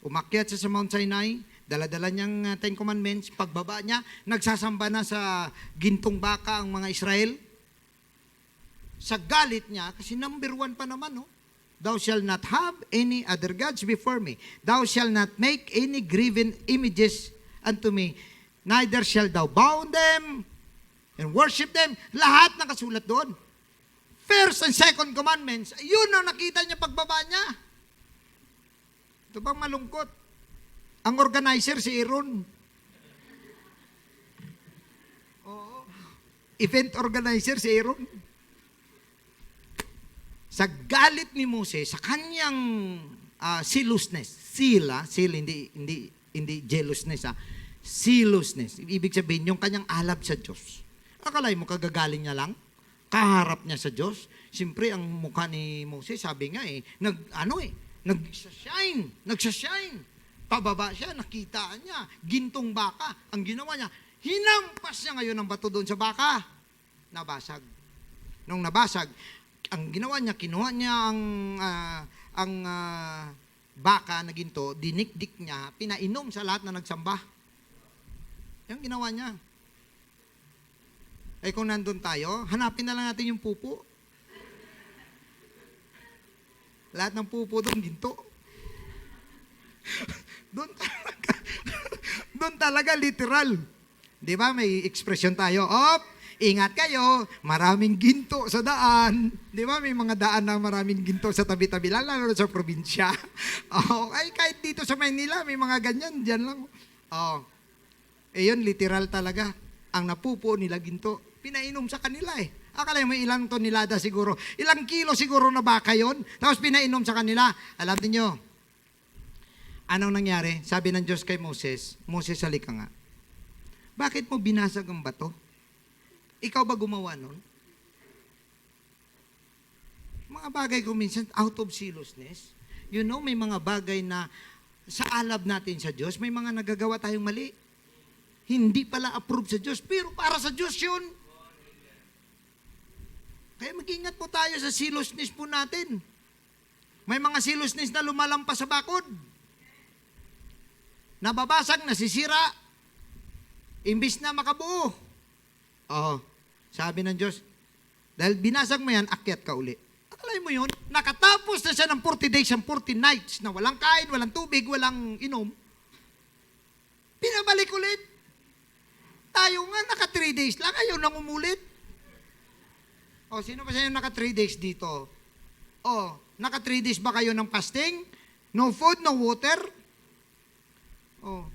Umakyat siya sa Mount Sinai, dala-dala niyang Ten Commandments, pagbaba niya, nagsasamba na sa gintong baka ang mga Israel. Sa galit niya, kasi number 1 pa naman, no? Thou shalt not have any other gods before me. Thou shalt not make any graven images unto me. Neither shalt thou bow them and worship them. Lahat nakasulat doon. First and second commandments, yun ang nakita niya pagbaba niya. Ito bang malungkot? Ang organizer si Aaron. Oo. Event organizer si Aaron. Sa galit ni Moses, sa kanyang zealousness, hindi jealousness, zealousness. Ibig sabihin, yung kanyang alab sa Diyos. Akalay mo, kagagaling niya lang? Kaharap niya sa Diyos? Siyempre, ang mukha ni Moses, sabi nga nagsashine. Pababa siya, nakita niya, gintong baka. Ang ginawa niya, hinampas niya ngayon ang bato doon sa baka. Nabasag. Nung nabasag, ang ginawa niya, kinuha niya ang baka na ginto, dinikdik niya, pinainom sa lahat na nagsamba. Yung ginawa niya. Ay kung nandun tayo, hanapin na lang natin yung pupo. Lahat ng pupo doon, ginto. Doon talaga literal. Di ba? May expression tayo. Ingat kayo, maraming ginto sa daan. Di ba? May mga daan na maraming ginto sa tabi-tabi, lalo sa probinsya. Ay, kahit dito sa Maynila, may mga ganyan. Diyan lang. Yun, literal talaga. Ang napupo nila ginto, pinainom sa kanila eh. Akala mo ilang tonelada siguro. Ilang kilo siguro na baka yon. Tapos pinainom sa kanila. Alam niyo, anong nangyari? Sabi ng Diyos kay Moses, Moses, halika nga. Bakit mo binasag ang bato? Ikaw ba gumawa nun? Mga bagay ko minsan, out of zealousness. You know, may mga bagay na sa alab natin sa Diyos, may mga nagagawa tayong mali. Hindi pala approved sa Diyos, pero para sa Diyos yun. Kaya mag-ingat po tayo sa selfishness po natin. May mga selfishness na lumalampas sa bakod. Nababasag, nasisira. Imbis na makabuo. Oo, sabi ng Diyos, dahil binasag mo yan, akyat ka uli. Akalay mo yun, nakatapos na siya ng 40 days and 40 nights na walang kain, walang tubig, walang inom. Pinabalik ulit. Tayo nga, naka 3 days lang, ayaw nang umulit. O, sino ba sa inyo naka 3 days dito? O, naka 3 days ba kayo ng fasting? No food, no water? O.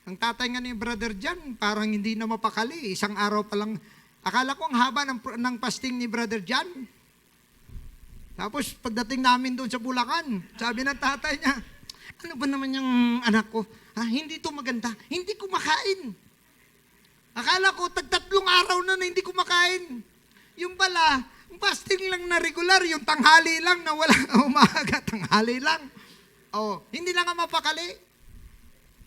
Ang tatay nga ni brother Jan, parang hindi na mapakali. Isang araw pa lang. Akala ko ang haba ng fasting ni brother Jan. Tapos pagdating namin doon sa Bulacan, sabi ng tatay niya, ano ba naman yung anak ko? Hindi to maganda. Hindi kumakain. Akala ko, 3 araw na hindi kumakain. Yung pala, fasting lang na regular, yung tanghali lang na wala umaga, tanghali lang. Oh, hindi na nga mapakali.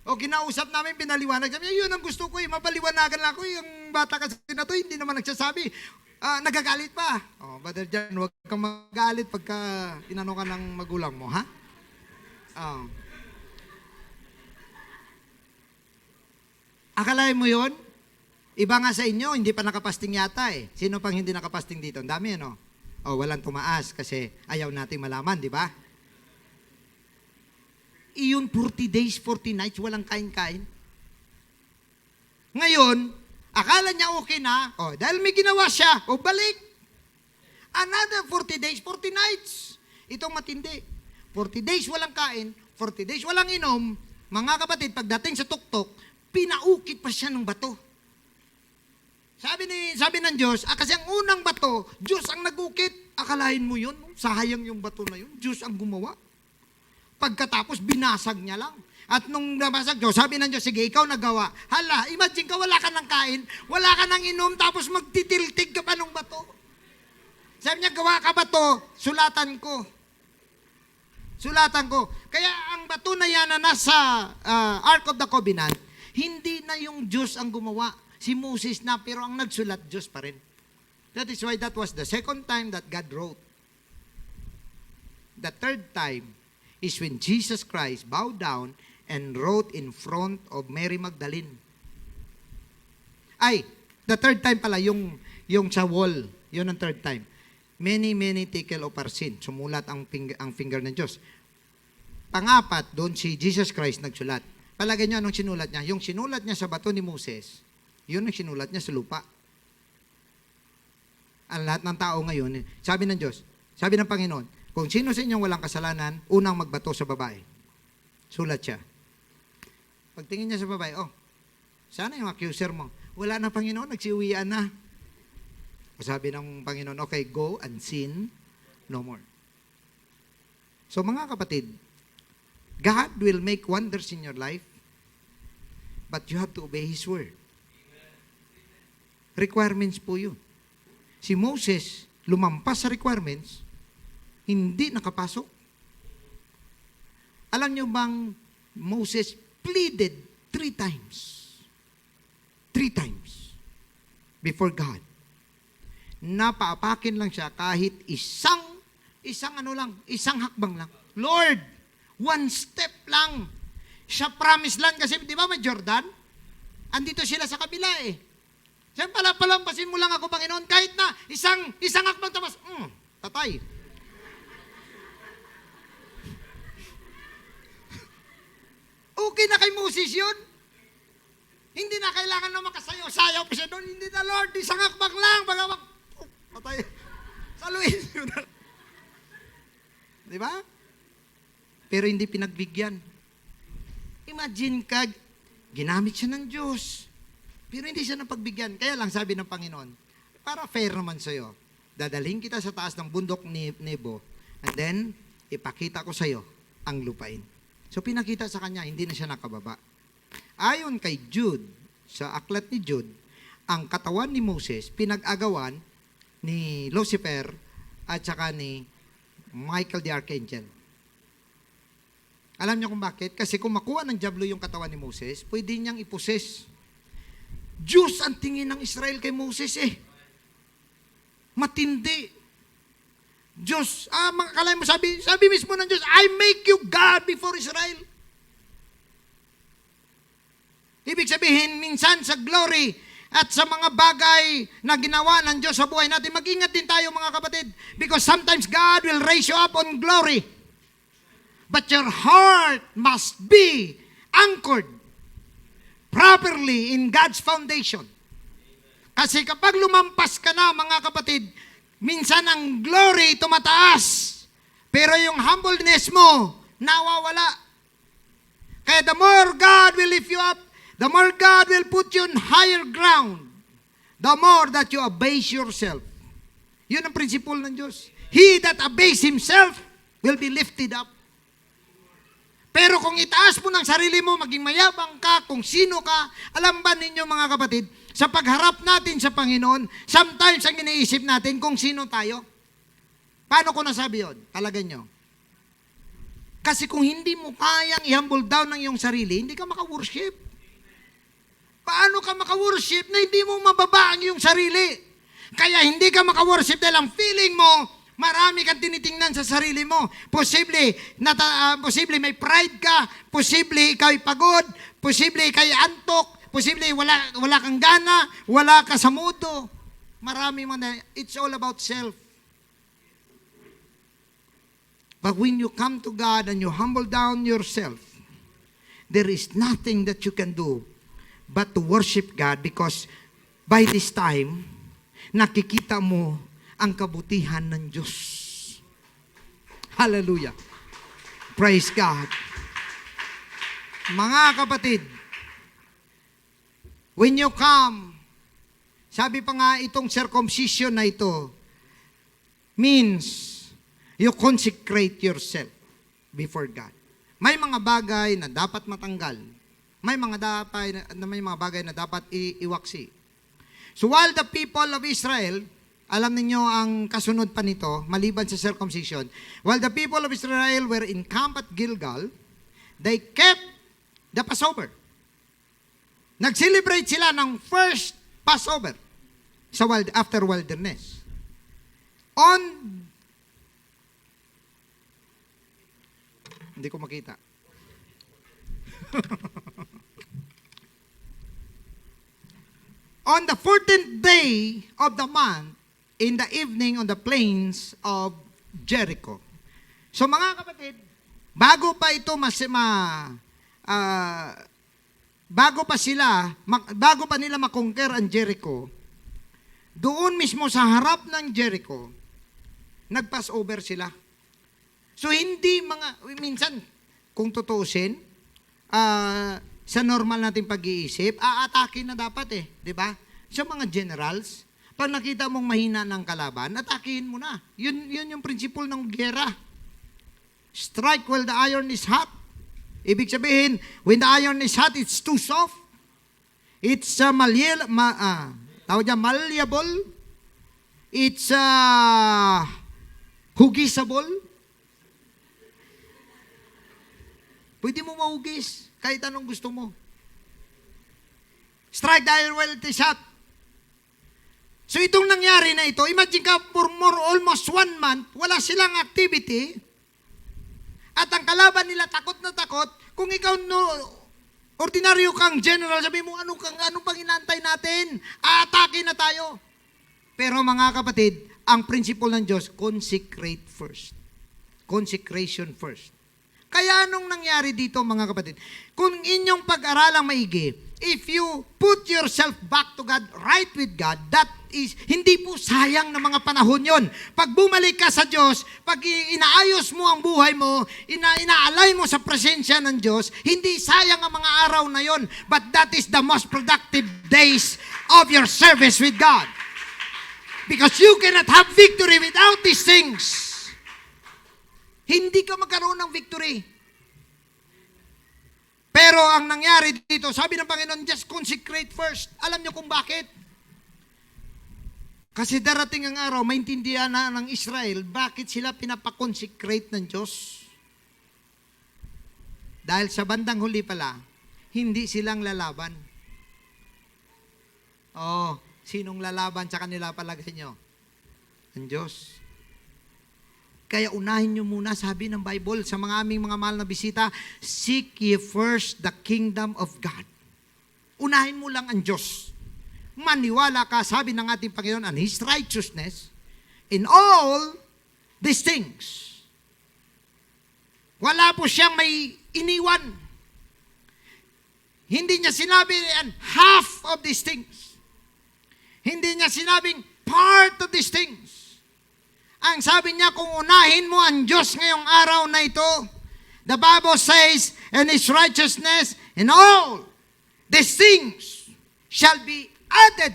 O kinausap namin, pinaliwanag. Sabi niya, yun ang gusto ko mapaliwanagan lang ako. Yung bata kasi na to, hindi naman nagsasabi. Nagagalit pa. Oh, Brother Jan, huwag kang magalit pagka inano ka ng magulang mo, ha? Oh. Akalain mo yun? Iba nga sa inyo, hindi pa nakapasting yata eh. Sino pang hindi nakapasting dito? Ang dami, ano? O, walang tumaas kasi ayaw nating malaman, di ba? Iyon 40 days, 40 nights, walang kain-kain. Ngayon, akala niya okay na, o, dahil may ginawa siya, o balik. Another 40 days, 40 nights. Itong matindi. 40 days walang kain, 40 days walang inom. Mga kapatid, pagdating sa tuktok, pinaukit pa siya ng bato. Sabi ng Diyos, kasi ang unang bato, Diyos ang nag-ukit. Akalain mo yun, sayang yung bato na yun, Diyos ang gumawa. Pagkatapos, binasag niya lang. At nung nabasag Diyos, sabi ng Diyos, sige, ikaw nagawa. Hala, imagine ka, wala ka ng kain, wala ka ng inom, tapos magtitiltig ka pa ng bato. Sabi niya, gawa ka ba to? Sulatan ko. Sulatan ko. Kaya ang bato na yan na nasa Ark of the Covenant, hindi na yung Diyos ang gumawa. Si Moses na, pero ang nagsulat, Diyos pa rin. That is why that was the second time that God wrote. The third time is when Jesus Christ bowed down and wrote in front of Mary Magdalene. Ay, the third time pala, yung sa wall, yun ang third time. Many, many tickle of our sin. Sumulat ang finger ng Diyos. Pangapat, doon si Jesus Christ nagsulat. Palagay niyo anong sinulat niya? Yung sinulat niya sa bato ni Moses, yun ang sinulat niya sa lupa. Ang lahat ng tao ngayon, sabi ng Diyos, sabi ng Panginoon, kung sino sa inyong walang kasalanan, unang magbato sa babae. Sulat siya. Pagtingin niya sa babae, sana yung accuser mo. Wala na, Panginoon, nagsiuwian na. Sabi ng Panginoon, okay, go and sin no more. So mga kapatid, God will make wonders in your life, but you have to obey His word. Requirements po yun. Si Moses, lumampas sa requirements, hindi nakapasok. Alam niyo bang Moses pleaded 3 times. 3 times before God. Napaapakin lang siya kahit isang hakbang lang. Lord, 1 step lang. Sa promised land kasi, di ba may Jordan? Andito sila sa kabila eh. Sabi palampasin mo lang ako, Panginoon, kahit na isang hakbang tapos, tatay. Okay na kay Moses yun. Hindi na kailangan na makasayaw-sayaw pa siya doon. Hindi na, Lord, isang hakbang lang. Patay. Saluhin yun. Di ba? Pero hindi pinagbigyan. Imagine ka, ginamit siya ng Diyos. Pero hindi siya napagbigyan. Kaya lang sabi ng Panginoon, para fair naman sa'yo, dadalhin kita sa taas ng bundok ni Nebo, and then, ipakita ko sa'yo ang lupain. So pinakita sa kanya, hindi na siya nakababa. Ayon kay Jude, sa aklat ni Jude, ang katawan ni Moses, pinag-agawan ni Lucifer at saka ni Michael the Archangel. Alam niyo kung bakit? Kasi kung makuha ng dyablo yung katawan ni Moses, pwede niyang iposes. Diyos ang tingin ng Israel kay Moses eh. Matindi. Diyos, mga kalay mo, sabi mismo ng Diyos, I make you God before Israel. Ibig sabihin, minsan sa glory at sa mga bagay na ginawa ng Diyos sa buhay natin, mag-ingat din tayo mga kapatid. Because sometimes God will raise you up on glory. But your heart must be anchored properly in God's foundation. Kasi kapag lumampas ka na mga kapatid, minsan ang glory tumataas. Pero yung humbleness mo, nawawala. Kaya the more God will lift you up, the more God will put you on higher ground, the more that you abase yourself. Yun ang principle ng Diyos. He that abase himself will be lifted up. Pero kung itaas mo ng sarili mo, maging mayabang ka, kung sino ka, alam ba ninyo mga kapatid, sa pagharap natin sa Panginoon, sometimes ang iniisip natin kung sino tayo. Paano ko nasabi yun? Talagan nyo. Kasi kung hindi mo kayang i-humble down ng iyong sarili, hindi ka maka-worship. Paano ka maka-worship na hindi mo mababa ang iyong sarili? Kaya hindi ka maka-worship dahil ang feeling mo, marami kang tinitingnan sa sarili mo. Posible may pride ka, posible ikaw ay pagod, posible ikaw ay antok, posible wala kang gana, wala ka sa mudo. Marami man, it's all about self. But when you come to God and you humble down yourself, there is nothing that you can do but to worship God, because by this time, nakikita mo ang kabutihan ng Diyos. Hallelujah. Praise God. Mga kapatid, when you come, sabi pa nga itong circumcision na ito, means you consecrate yourself before God. May mga bagay na dapat matanggal. May mga bagay na dapat iwaksi. So while the people of Israel, alam niyo ang kasunod pa nito, maliban sa circumcision, while the people of Israel were encamped at Gilgal, they kept the Passover. Nag-celebrate sila ng first Passover after wilderness. Hindi ko makita. On the 14th day of the month, in the evening on the plains of Jericho. So mga kapatid, bago pa nila makonquer ang Jericho, doon mismo sa harap ng Jericho, nag-Passover sila. So minsan, kung tutusin, sa normal nating pag-iisip, aatake na dapat di ba? So mga generals, pag nakita mong mahina ng kalaban, atakihin mo na. Yun yung principle ng giyera. Strike while the iron is hot. Ibig sabihin, when the iron is hot, it's too soft. It's malleable. It's hugisable. Pwede mo mahugis kahit anong gusto mo. Strike the iron while it is hot. So itong nangyari na ito, imagine ka for almost 1 month, wala silang activity, at ang kalaban nila takot na takot. Kung ikaw ordinaryo kang general, sabi mo, ano pang inaantay natin? Aatake na tayo. Pero mga kapatid, ang principle ng Diyos, consecrate first. Consecration first. Kaya anong nangyari dito mga kapatid? Kung inyong pag-aralang maigi, if you put yourself back to God, right with God, that is, hindi po sayang na mga panahon yon. Pag bumalik ka sa Diyos, pag inaayos mo ang buhay mo, inaalay mo sa presensya ng Diyos, hindi sayang ang mga araw na yon. But that is the most productive days of your service with God. Because you cannot have victory without these things. Hindi ka magkaroon ng victory. Pero ang nangyari dito, sabi ng Panginoon, just consecrate first. Alam niyo kung bakit? Kasi darating ang araw, maintindihan na ng Israel, bakit sila pinapakonsecrate ng Diyos? Dahil sa bandang huli pala, hindi silang lalaban. Oh, sinong lalaban sa kanila palagi nyo? Ang Diyos. Kaya unahin nyo muna, sabi ng Bible, sa mga aming mga mahal na bisita, seek ye first the kingdom of God. Unahin mo lang ang Diyos. Maniwala ka, sabi ng ating Panginoon, and His righteousness, in all these things. Wala po siyang may iniwan. Hindi niya sinabi, and half of these things. Hindi niya sinabing, part of these things. Ang sabi niya, kung unahin mo ang Diyos ngayong araw na ito, the Bible says, and His righteousness, and all these things shall be added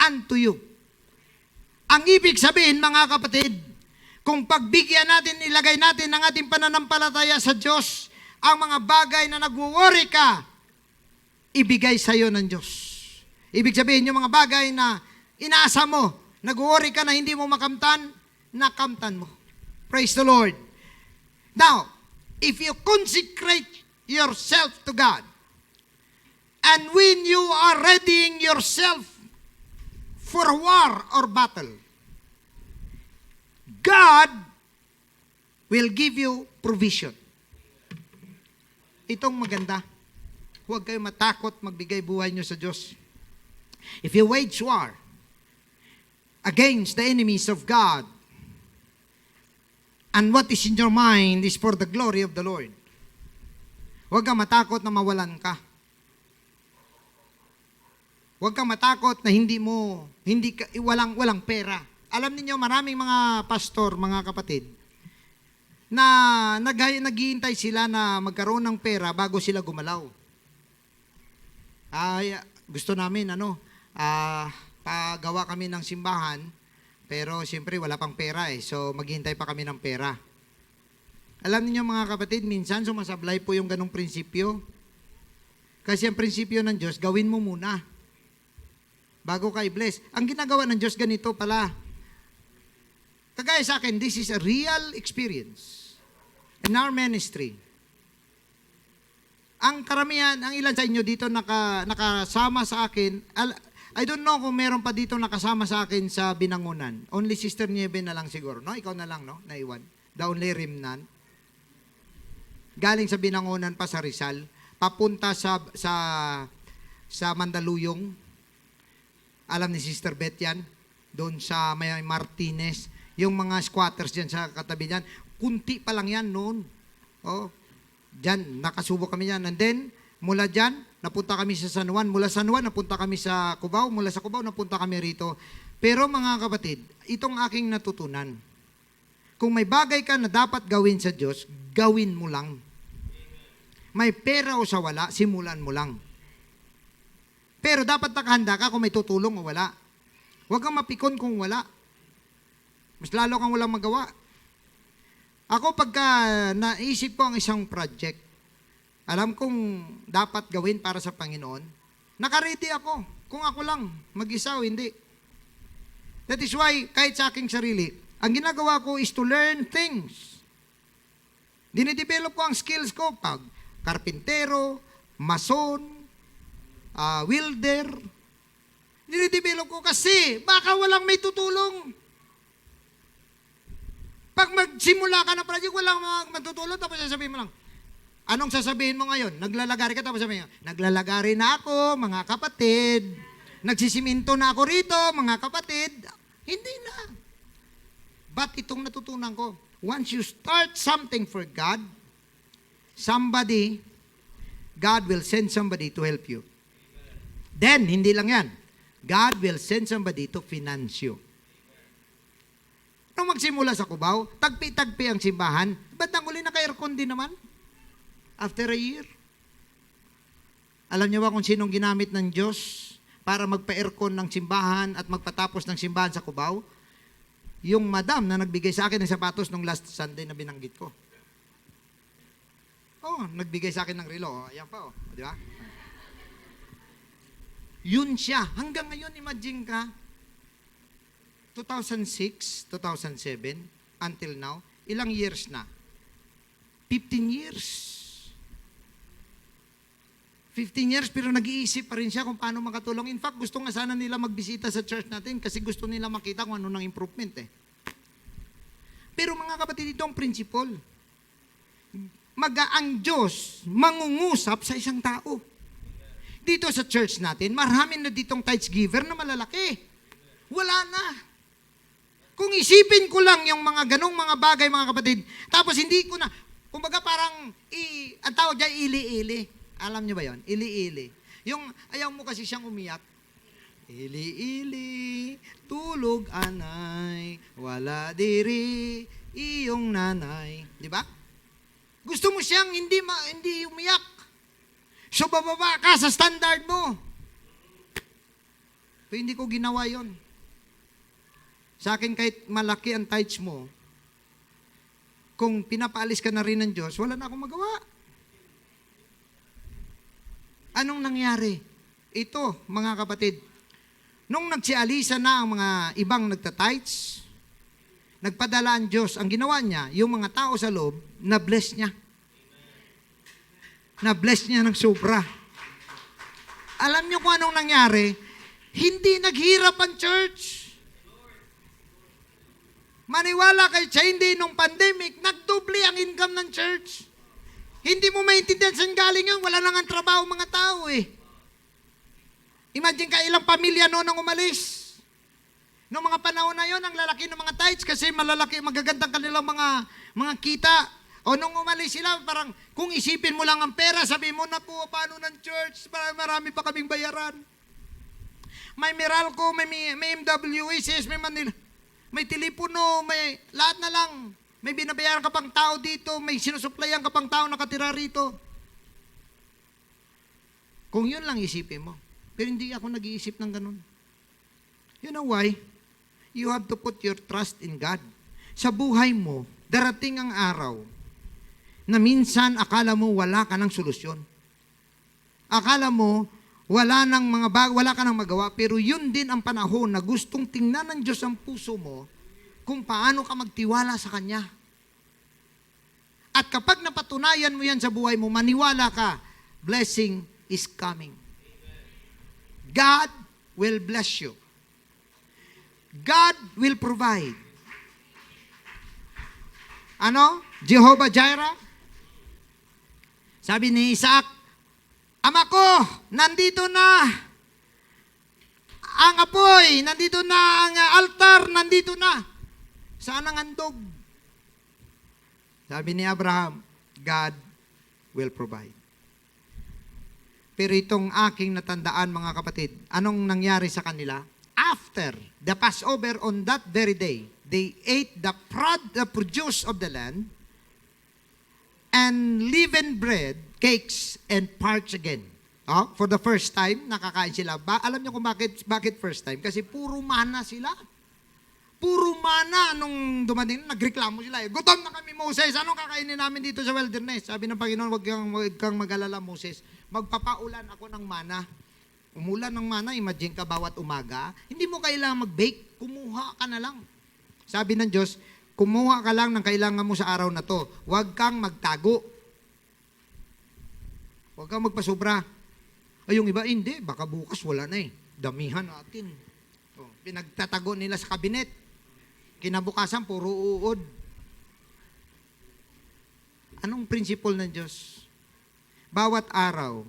unto you. Ang ibig sabihin, mga kapatid, kung pagbigyan natin, ilagay natin ang ating pananampalataya sa Diyos, ang mga bagay na nagwo-worry ka, ibigay sa iyo ng Diyos. Ibig sabihin, yung mga bagay na inaasa mo, nag-worry ka na hindi mo makamtan, nakamtan mo. Praise the Lord. Now, if you consecrate yourself to God, and when you are readying yourself for war or battle, God will give you provision. Itong maganda. Huwag kayo matakot magbigay buhay nyo sa Diyos. If you wage war against the enemies of God, and what is in your mind is for the glory of the Lord. Huwag kang matakot na mawalan ka. Huwag kang matakot na walang pera. Alam niyo maraming mga pastor, mga kapatid, na naghihintay sila na magkaroon ng pera bago sila gumalaw. Ay, gusto namin, pagawa kami ng simbahan, pero siyempre wala pang pera so maghihintay pa kami ng pera. Alam niyo mga kapatid, minsan sumasablay po yung ganong prinsipyo. Kasi ang prinsipyo ng Diyos, gawin mo muna bago ka i-bless. Ang ginagawa ng Diyos ganito pala. Kagaya sa akin, this is a real experience in our ministry. Ang karamihan, ang ilan sa inyo dito nakasama sa akin, I don't know kung meron pa dito nakasama sa akin sa Binangonan. Only Sister Nieve na lang siguro, no? Ikaw na lang, no? Naiwan. The only remnant. Galing sa Binangonan pa sa Rizal, papunta sa Mandaluyong. Alam ni Sister Beth yan, doon sa may Martinez, yung mga squatters dyan sa katabi dyan, kunti pa lang yan noon. Oh, dyan, nakasubo kami yan. And then, mula dyan, napunta kami sa San Juan. Mula San Juan, napunta kami sa Cubao. Mula sa Cubao, napunta kami rito. Pero mga kapatid, itong aking natutunan, kung may bagay ka na dapat gawin sa Diyos, gawin mo lang. May pera o sa wala, simulan mo lang. Pero dapat nakahanda ka kung may tutulong o wala. Huwag kang mapikon kung wala. Mas lalo kang walang magawa. Ako pagka naisip ko ang isang project, alam kong dapat gawin para sa Panginoon, nakaready ako. Kung ako lang, mag-isa o hindi. That is why, kahit sa aking sarili, ang ginagawa ko is to learn things. Dinidevelop ko ang skills ko pag karpintero, mason, welder. Dinidevelop ko kasi baka walang may tutulong. Pag magsimula ka na project, walang matutulong, tapos sasabihin mo lang, anong sasabihin mo ngayon? Naglalagari ka, tapos sabihin mo, naglalagari na ako, mga kapatid. Nagsisiminto na ako rito, mga kapatid. Hindi na. But itong natutunan ko, once you start something for God, God will send somebody to help you. Then, hindi lang yan. God will send somebody to finance you. Nung magsimula sa Cubao, tagpi-tagpi ang simbahan, ba't nang uli naka-aircon din naman? After a year. Alam niyo ba kung sinong ginamit ng Diyos para magpa-aircon ng simbahan at magpatapos ng simbahan sa Cubao? Yung madam na nagbigay sa akin ng sapatos nung last Sunday na binanggit ko. Oh, nagbigay sa akin ng relo. Ayan pa, di ba? Yun siya. Hanggang ngayon, imagine ka, 2006, 2007, until now, ilang years na? 15 years. 15 years pero nag-iisip pa rin siya kung paano makatulong. In fact, gusto nga sana nila magbisita sa church natin kasi gusto nila makita kung ano ng improvement eh. Pero mga kapatid, ito ang principle. Ang Diyos mangungusap sa isang tao. Dito sa church natin, marami na ditong tithes giver na malalaki. Wala na. Kung isipin ko lang yung mga ganong mga bagay, mga kapatid, tapos hindi ko na, kumbaga parang, ang tawag dyan, ili-ili. Alam niyo ba yon? Ili-ili. Yung, ayaw mo kasi siyang umiyak. Ili-ili, tulog anay, wala diri, iyong nanay. Di ba? Gusto mo siyang hindi umiyak. So, bababa ka sa standard mo. Pero hindi ko ginawa yon. Sa akin, kahit malaki ang tithes mo, kung pinapaalis ka na rin ng Diyos, wala na akong magawa. Anong nangyari? Ito, mga kapatid, nung nagsialisa na ang mga ibang nagtatights, nagpadala ang Diyos, ang ginawa niya, yung mga tao sa loob, na-bless niya. Na-bless niya ng sobra. Alam niyo kung anong nangyari? Hindi naghirap ang church. Maniwala kayo siya, hindi nung pandemic, nagdoble ang income ng church. Hindi mo maintindihan saan galing yun, wala nang ang trabaho mga tao eh. Imagine ka ilang pamilya noon ang umalis. Noong mga panahon na yon, ang lalaki ng mga tithes kasi malalaki, magagandang kanilang mga kita. O nung umalis sila, parang kung isipin mo lang ang pera, sabi mo, naku, paano ng church? Marami pa kaming bayaran. May Meralco, may MWA, may Manila. May telepono, may lahat na lang. May binabayaran ka pang tao dito, may sinusuplayan ka pang tao nakatira rito. Kung yun lang isipin mo. Pero hindi ako nag-iisip ng ganun. You know why? You have to put your trust in God. Sa buhay mo, darating ang araw na minsan akala mo wala ka ng solusyon. Akala mo wala ka nang magawa, pero yun din ang panahon na gustong tingnan ng Diyos ang puso mo kung paano ka magtiwala sa Kanya. At kapag napatunayan mo yan sa buhay mo, maniwala ka, blessing is coming. God will bless you. God will provide. Ano? Jehovah Jireh? Sabi ni Isaac, Ama ko, nandito na ang apoy, nandito na ang altar, nandito na. Saan ang handog? Sabi ni Abraham, God will provide. Pero itong aking natandaan, mga kapatid, anong nangyari sa kanila? After the Passover on that very day, they ate the produce of the land and leavened bread, cakes, and parched again. Oh, for the first time, nakakain sila. Alam niyo kung bakit first time? Kasi puro mana sila. Puro mana nung dumating, nagreklamo sila. Gutom na kami, Moses. Anong kakainin namin dito sa wilderness? Sabi ng Panginoon, wag kang mag-alala, Moses. Magpapaulan ako ng mana. Umulan ng mana, imagine ka bawat umaga. Hindi mo kailangan mag-bake. Kumuha ka na lang. Sabi ng Diyos, kumuha ka lang ng kailangan mo sa araw na to. Huwag kang magtago. Huwag kang magpasobra. Ay, yung iba, hindi. Baka bukas wala na eh. Damihan natin. O, pinagtatago nila sa kabinet. Kinabukasan, puro uod. Anong principle ng Diyos? Bawat araw,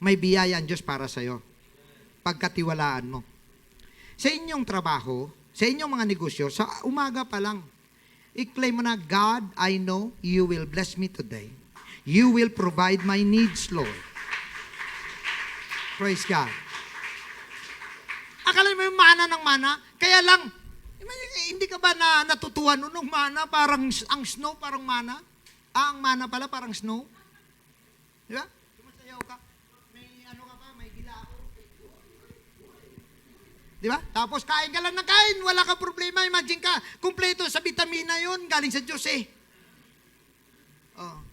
may biyaya ang Diyos para sa'yo. Pagkatiwalaan mo. Sa inyong trabaho, sa inyong mga negosyo, sa umaga pa lang, i-claim mo na, God, I know you will bless me today. You will provide my needs, Lord. Praise God. Akala mo yung mana ng mana? Kaya lang, hindi ka ba natutuwa nung mana? Parang ang snow, parang mana? Ang mana pala, parang snow. Di ba? Sumasayaw ka. May ano ka pa, may gila ako. Di ba? Tapos kain ka lang ng kain, wala ka problema. Imagine ka, kumpleto sa vitamina yon galing sa Diyos eh. Oh.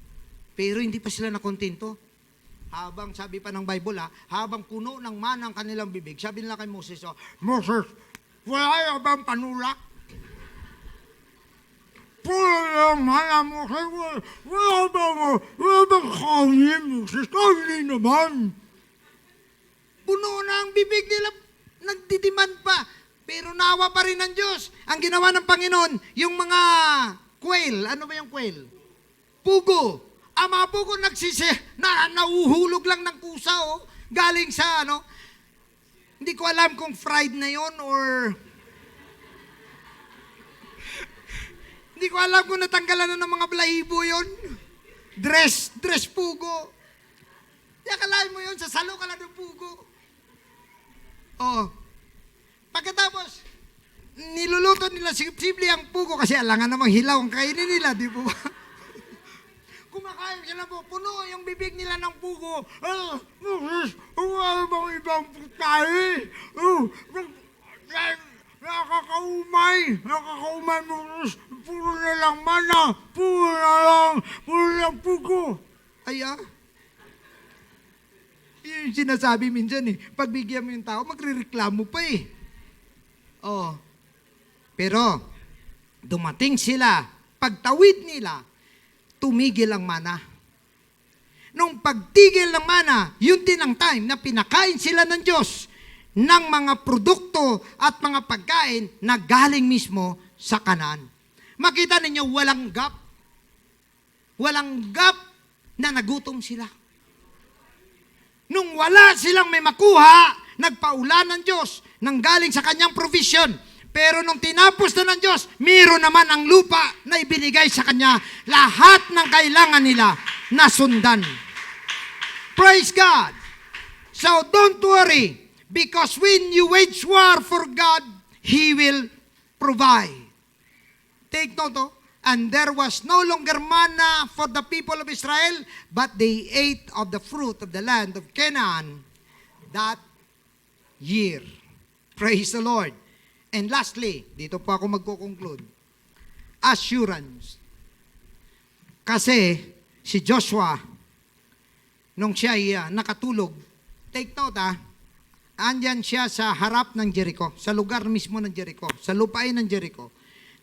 Pero hindi pa sila nakontento. Habang, sabi pa ng Bible habang puno ng mana ang kanilang bibig, sabi nila kay Moses, Moses, wala bang panulak?
puro lang mana mo kay wala bang kanin mo sa kanin naman.
Puno na ang bibig nila, nagdidemand pa. Pero naawa pa rin ng Diyos. Ang ginawa ng Panginoon, yung mga quail, ano ba yung quail? Pugo. Ang mga pugo nauhulog lang ng kusa, galing sa hindi ko alam kung fried na yon or hindi ko alam kung natanggalan na ng mga balahibo yon. Dress pugo. Di akalain mo yon, sa salo ka lang ng pugo. Pagkatapos, niluluto nila simple ang pugo kasi alangan namang hilaw ang kainin nila, di po ba? Kumakain sila po, puno yung bibig nila ng pugo.
Wala bang ibang pagkain? Nakakaumay mo, puro na lang mana, puro lang pugo.
Yun yung sinasabi minsan pag bigyan mo yung tao, magre-reklamo pa Pero, dumating sila, pagtawid nila, tumigil ang mana. Nung pagtigil ng mana, yun din ang time na pinakain sila ng Diyos ng mga produkto at mga pagkain na galing mismo sa Kanaan. Makita ninyo, walang gap. Walang gap na nagutom sila. Nung wala silang may makuha, nagpaulan ng Diyos nang galing sa kanyang provision. Pero nung tinapos na ng Diyos, mayroon naman ang lupa na ibinigay sa kanya. Lahat ng kailangan nila nasundan. Praise God! So don't worry, because when you wage war for God, He will provide. Take note, and there was no longer manna for the people of Israel, but they ate of the fruit of the land of Canaan that year. Praise the Lord. And lastly, dito po ako magko-conclude. Assurance. Kasi si Joshua, nung siya nakatulog, take note andyan siya sa harap ng Jericho, sa lugar mismo ng Jericho, sa lupain ng Jericho.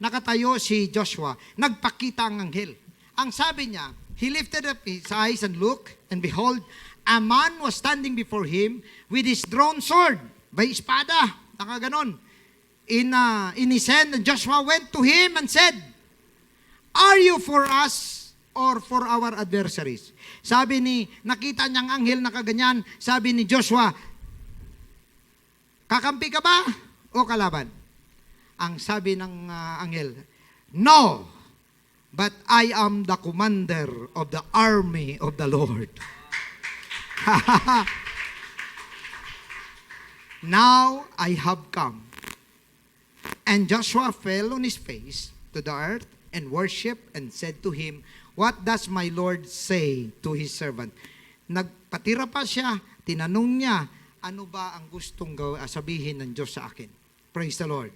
Nakatayo si Joshua, nagpakita ang anghel. Ang sabi niya, he lifted up his eyes and looked, and behold, a man was standing before him with his drawn sword, by espada, nakaganon. In his hand, and Joshua went to him and said, "Are you for us or for our adversaries?" Nakita niyang anghel na kaganyan, sabi ni Joshua, kakampi ka ba o kalaban? Ang sabi ng anghel, "No, but I am the commander of the army of the Lord." Now I have come. And Joshua fell on his face to the earth and worshipped and said to him, "What does my Lord say to his servant?" Nagpatira pa siya, tinanong niya, ano ba ang gustong sabihin ng Diyos sa akin? Praise the Lord.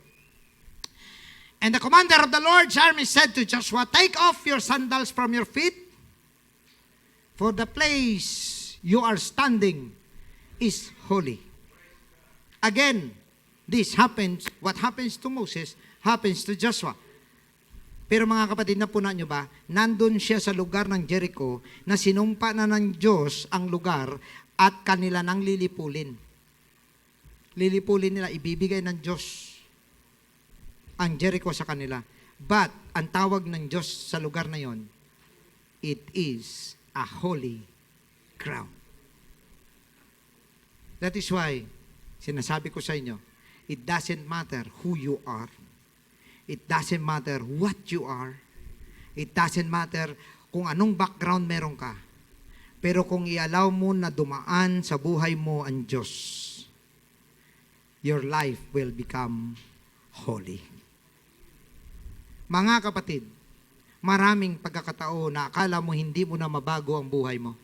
And the commander of the Lord's army said to Joshua, "Take off your sandals from your feet, for the place you are standing is holy." Again, this happens, what happens to Moses, happens to Joshua. Pero mga kapatid, napunan nyo ba, nandun siya sa lugar ng Jericho na sinumpa na ng Diyos ang lugar at kanila nang lilipulin. Lilipulin nila, ibibigay ng Diyos ang Jericho sa kanila. But, ang tawag ng Diyos sa lugar na yon, it is a holy ground. That is why, sinasabi ko sa inyo, it doesn't matter who you are. It doesn't matter what you are. It doesn't matter kung anong background meron ka. Pero kung i-allow mo na dumaan sa buhay mo ang Diyos, your life will become holy. Mga kapatid, maraming pagkakataon na akala mo hindi mo na mabago ang buhay mo.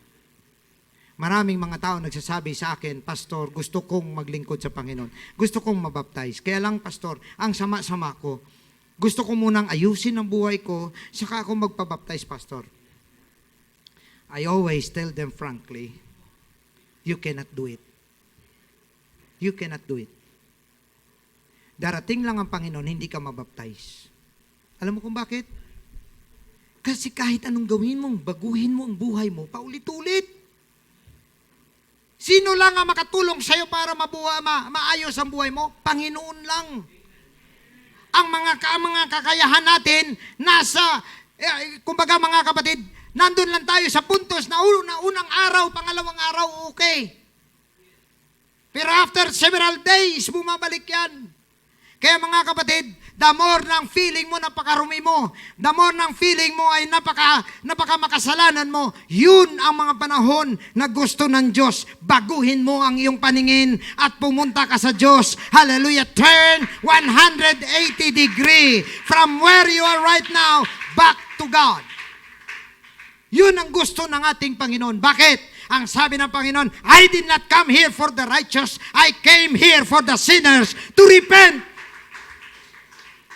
Maraming mga tao nagsasabi sa akin, "Pastor, gusto kong maglingkod sa Panginoon. Gusto kong mabaptize. Kaya lang, Pastor, ang sama-sama ko. Gusto ko munang ayusin ang buhay ko, saka ako magpabaptize, Pastor." I always tell them frankly, you cannot do it. You cannot do it. Darating lang ang Panginoon, hindi ka mabaptize. Alam mo kung bakit? Kasi kahit anong gawin mo, baguhin mo ang buhay mo, paulit-ulit. Sino lang ang makatulong sa'yo para maayos ang buhay mo? Panginoon lang. Ang mga kakayahan natin nasa, kumbaga mga kapatid, nandun lang tayo sa puntos na unang araw, pangalawang araw, okay. Pero after several days, bumabalik yan. Kaya mga kapatid, the more ng feeling mo, napakarumi mo, the more ng feeling mo ay napaka makasalanan mo, yun ang mga panahon na gusto ng Diyos. Baguhin mo ang iyong paningin at pumunta ka sa Diyos. Hallelujah. Turn 180 degree from where you are right now back to God. Yun ang gusto ng ating Panginoon. Bakit? Ang sabi ng Panginoon, I did not come here for the righteous, I came here for the sinners to repent.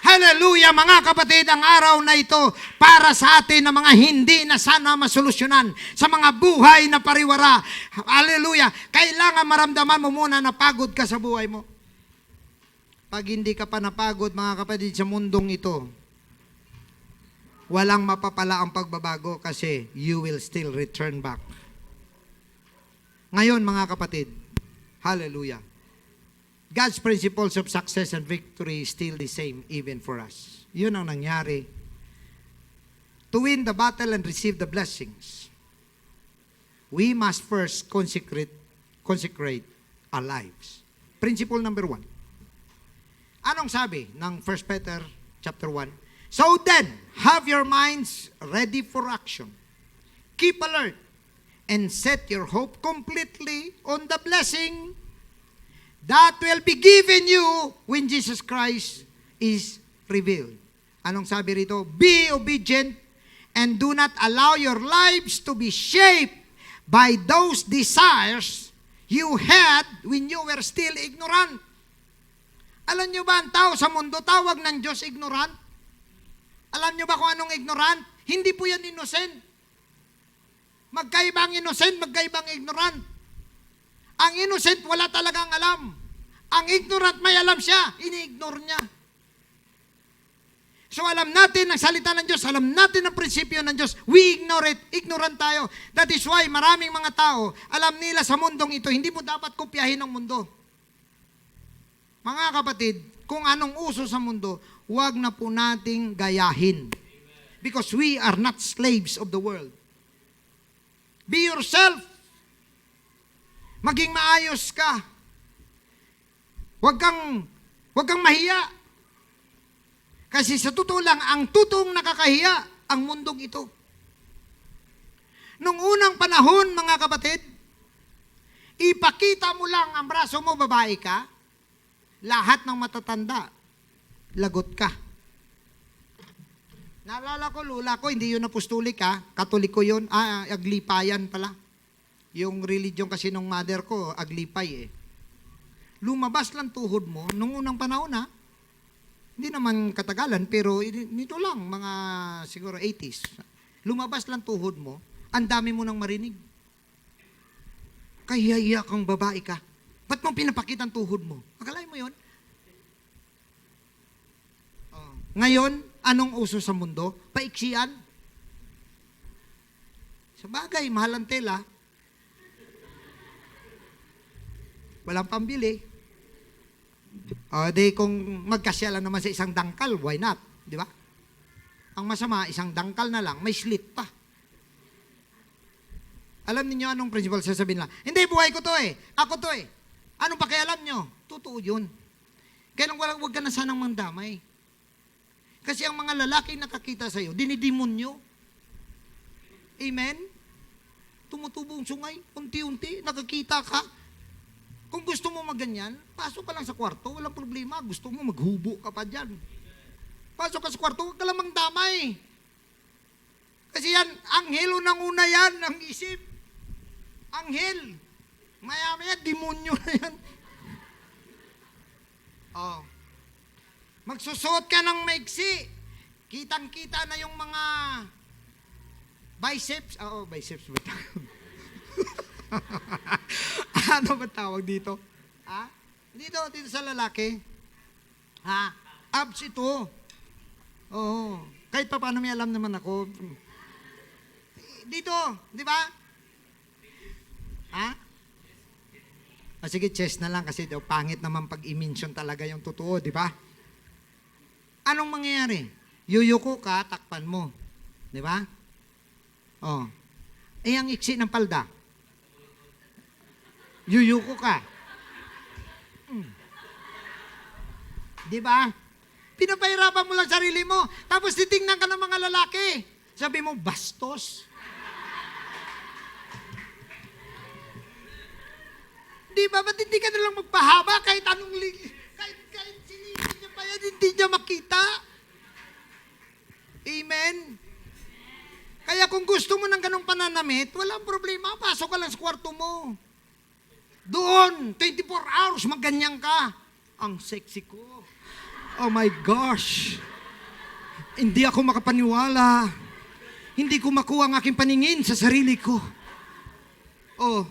Hallelujah, mga kapatid, ang araw na ito para sa atin na mga hindi na sana masolusyonan sa mga buhay na pariwara. Hallelujah, kailangan maramdaman mo muna na pagod ka sa buhay mo. Pag hindi ka pa napagod, mga kapatid, sa mundong ito, walang mapapala ang pagbabago kasi you will still return back. Ngayon, mga kapatid, hallelujah, God's principles of success and victory is still the same even for us. Yun ang nangyari. To win the battle and receive the blessings, we must first consecrate our lives. Principle number 1. Anong sabi ng 1 Peter chapter 1? So then, have your minds ready for action. Keep alert and set your hope completely on the blessing that will be given you when Jesus Christ is revealed. Anong sabi rito? Be obedient and do not allow your lives to be shaped by those desires you had when you were still ignorant. Alam nyo ba ang tao sa mundo, tawag ng Diyos ignorant? Alam nyo ba kung anong ignorant? Hindi po yan innocent. Magkaibang innocent, magkaibang ignorant. Ang innocent, wala talagang alam. Ang ignorant, may alam siya. Ini-ignore niya. So alam natin ang salita ng Diyos, alam natin ang prinsipyo ng Diyos. We ignore it. Ignorant tayo. That is why maraming mga tao, alam nila sa mundong ito, hindi mo dapat kopyahin ang mundo. Mga kapatid, kung anong uso sa mundo, huwag na po nating gayahin. Because we are not slaves of the world. Be yourself. Maging maayos ka. Huwag kang mahiya. Kasi sa totoo lang, ang totoong nakakahiya, ang mundong ito. Nung unang panahon, mga kapatid, ipakita mo lang ang braso mo, babae ka, lahat ng matatanda, lagot ka. Naalala ko, lula ko, hindi yun apostolik ha, katoliko yun, aglipayan pala. Yung religion kasi nung mother ko, aglipay eh. Lumabas lang tuhod mo, nung unang panahon ha, hindi naman katagalan, pero nito lang, mga siguro 80s. Lumabas lang tuhod mo, ang dami mo nang marinig. Kaya kang babae ka. Ba't mo pinapakita ang tuhod mo? Akalain mo yun? Ngayon, anong uso sa mundo? Paiksian. Sa bagay, mahal ang tela. Walang pambili. Di kung magkasya lang naman sa isang dangkal, why not? Di ba? Ang masama, isang dangkal na lang, may slit pa. Alam niyo anong principle sasabihin lang? Hindi, buhay ko to eh. Ako to eh. Anong pakialam nyo? Totoo yun. Kaya lang huwag ka na sanang mandamay. Kasi ang mga lalaki nakakita sa'yo, dinidemonyo. Amen? Tumutubong sungay, unti-unti, nakakita ka. Kung gusto mo maganyan, pasok ka lang sa kwarto, walang problema. Gusto mo, maghubo ka pa dyan. Pasok ka sa kwarto, huwag ka lang damay. Kasi yan, anghel unang-una yan, ang isip. Anghel. Maya-maya, demonyo na yan. Magsusuot ka ng maiksi. Kitang-kita na yung mga biceps. Biceps ba tawag? Ano ba tawag dito? Dito sa lalaki. Abs ito. Oo. Kahit pa paano may alam naman ako. Dito, di ba? Ha? Sige, chess na lang kasi daw pangit naman pag i-mention talaga yung totoo, di ba? Anong mangyayari? Yuyuko ka, takpan mo. Di ba? Oh. Ang iksi ng palda. Yuyuko ka. Di ba? Pinapahirapan mo lang sarili mo. Tapos titingnan ka ng mga lalaki. Sabi mo, bastos. Di ba? Ba't hindi ka nalang magpahaba kahit anong kahit silipin niya pa yan, hindi niya makita? Amen? Kaya kung gusto mo ng ganong pananamit, walang problema. Pasok ka lang sa kwarto mo. Doon, 24 hours, magganyan ka. Ang sexy ko. Oh my gosh. Hindi ako makapaniwala. Hindi ko makuha ang aking paningin sa sarili ko. Oh,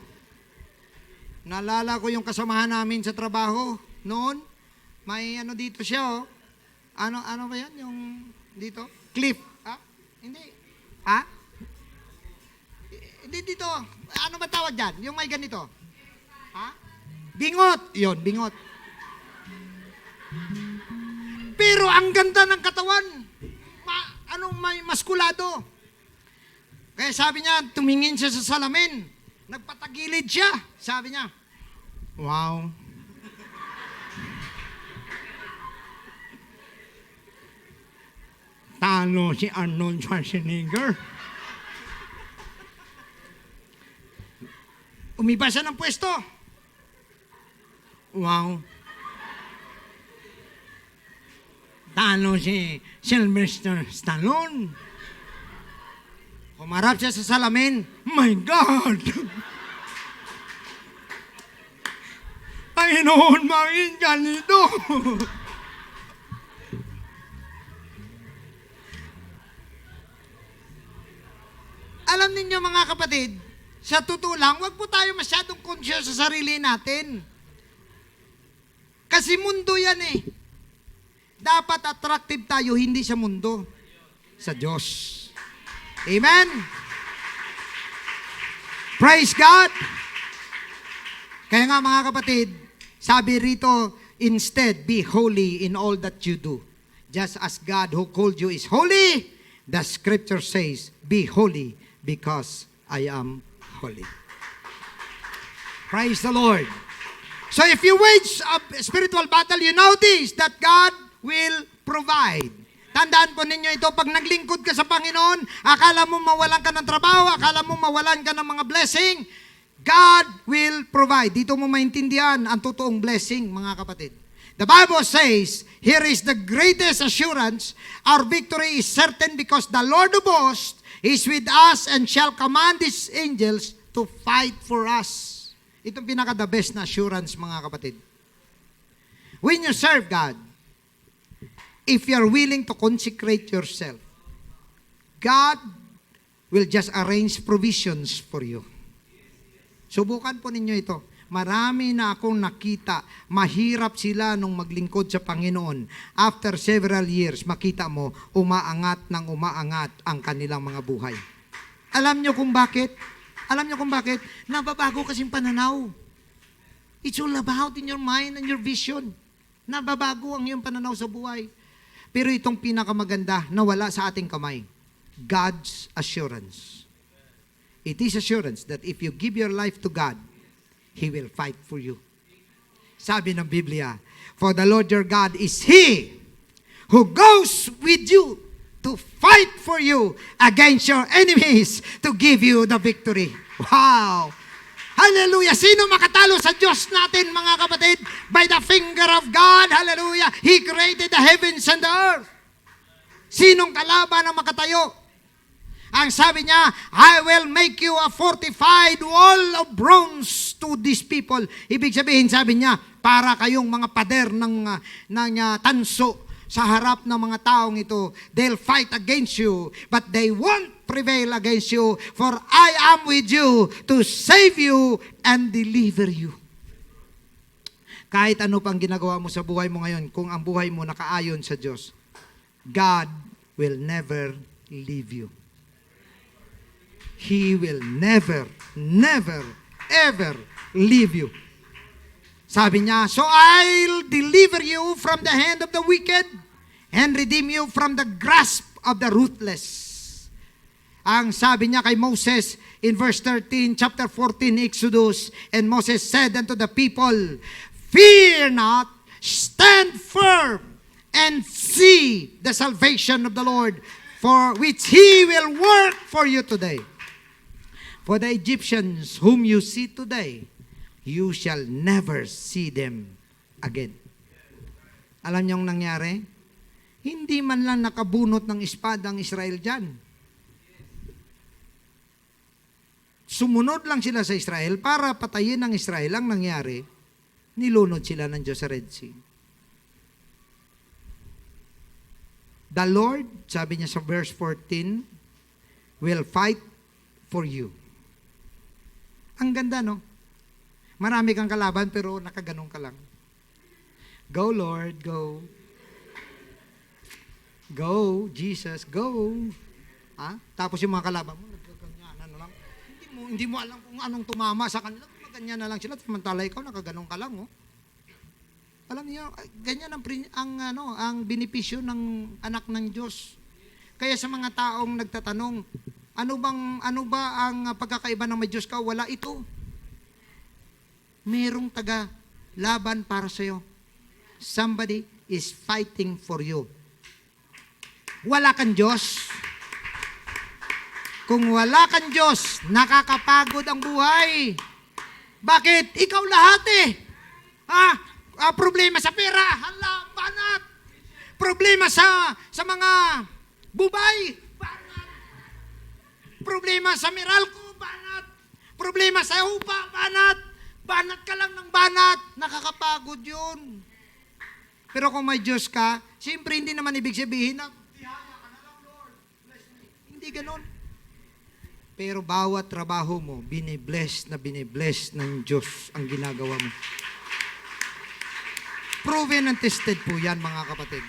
naalala ko yung kasamahan namin sa trabaho noon. May ano dito siya, oh. Ano ba yan? Yung dito? Cliff. Ha? Hindi. Ha? Hindi dito. Ano ba tawag dyan? Yung may ganito. Ha? Bingot. Yun, bingot. Pero ang ganda ng katawan. May maskulado. Kaya sabi niya, tumingin siya sa salamin. Nagpatagilid siya. Sabi niya, wow. Talo si Arnold Schwarzenegger. Umiba siya ng pwesto. Wow. Talo si Sylvester Stallone. Humarap siya sa salamin. My God! Panginoon, mangin ganito. Alam ninyo mga kapatid, sa totoo lang, wag po tayo masyadong conscious sa sarili natin. Kasi mundo yan eh. Dapat attractive tayo, hindi sa mundo. Sa Diyos. Amen? Praise God! Kaya nga mga kapatid, sabi rito, instead, be holy in all that you do. Just as God who called you is holy, the scripture says, be holy because I am holy. Praise the Lord. So if you wage a spiritual battle, you know this, that God will provide. Tandaan po ninyo ito, pag naglingkod ka sa Panginoon, akala mo mawalan ka ng trabaho, akala mo mawalan ka ng mga blessing, God will provide. Dito mo maintindihan ang totoong blessing, mga kapatid. The Bible says, here is the greatest assurance, our victory is certain because the Lord of hosts is with us and shall command His angels to fight for us. Itong pinaka-the best na assurance, mga kapatid. When you serve God, if you're willing to consecrate yourself, God will just arrange provisions for you. Subukan po ninyo ito. Marami na akong nakita, mahirap sila nung maglingkod sa Panginoon. After several years, makita mo, umaangat ng umaangat ang kanilang mga buhay. Alam nyo kung bakit? Alam nyo kung bakit? Nababago kasing pananaw. It's all about in your mind and your vision. Nababago ang iyong pananaw sa buhay. Pero itong pinakamaganda na wala sa ating kamay, God's assurance. It is assurance that if you give your life to God, He will fight for you. Sabi ng Biblia, for the Lord your God is He who goes with you to fight for you against your enemies to give you the victory. Wow! Hallelujah! Sino makatalo sa Diyos natin, mga kapatid? By the finger of God, hallelujah! He created the heavens and the earth. Sinong kalaban ang makatayo? Ang sabi niya, I will make you a fortified wall of bronze to these people. Ibig sabihin, sabi niya, para kayong mga pader ng tanso sa harap ng mga taong ito. They'll fight against you, but they won't prevail against you, for I am with you to save you and deliver you. Kahit ano pang ginagawa mo sa buhay mo ngayon, kung ang buhay mo nakaayon sa Diyos, God will never leave you. He will never, never, ever leave you. Sabi niya, so I'll deliver you from the hand of the wicked and redeem you from the grasp of the ruthless. Ang sabi niya kay Moses in verse 13, chapter 14, Exodus, and Moses said unto the people, fear not, stand firm, and see the salvation of the Lord, for which He will work for you today. For the Egyptians whom you see today, you shall never see them again. Alam niyo ang nangyari? Hindi man lang nakabunot ng espada ang Israel dyan. Sumunod lang sila sa Israel para patayin ang Israel. Ang nangyari, nilunod sila ng Diyos sa Red Sea. The Lord, sabi niya sa verse 14, will fight for you. Ang ganda, no? Marami kang kalaban pero nakaganong ka lang. Go, Lord, go. Go, Jesus, go. Tapos yung mga kalaban mo, nagkaganyanan na lang. Hindi mo alam kung anong tumama sa kanila. Ganyan na lang sila. Samantala ikaw, nakaganong ka lang, oh. Alam niyo, ganyan ang benepisyo ng anak ng Diyos. Kaya sa mga taong nagtatanong, ano ba ang pagkakaiba ng may Diyos ka? Wala ito. Merong taga laban para sa iyo. Somebody is fighting for you. Wala kang Diyos. Kung wala kang Diyos, nakakapagod ang buhay. Bakit? Ikaw lahat eh. Problema sa pera, hala, banat. Problema sa mga bubay, banat. Problema sa Meralco, banat. Problema sa upa, banat. Banat ka lang ng banat. Nakakapagod yun. Pero kung may Diyos ka, siyempre hindi naman ibig sabihin na, tihaya ka na lang, Lord. Bless me. Hindi ganon. Pero bawat trabaho mo, binibless ng Diyos ang ginagawa mo. Proven and tested po yan, mga kapatid.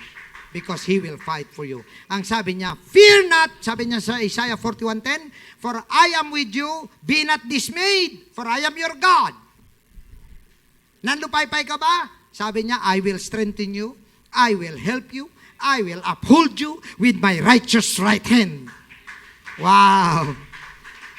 Because He will fight for you. Ang sabi niya, fear not, sabi niya sa Isaiah 41:10, for I am with you, be not dismayed, for I am your God. Nanlupaypay ka ba? Sabi niya, I will strengthen you, I will help you, I will uphold you with my righteous right hand. Wow!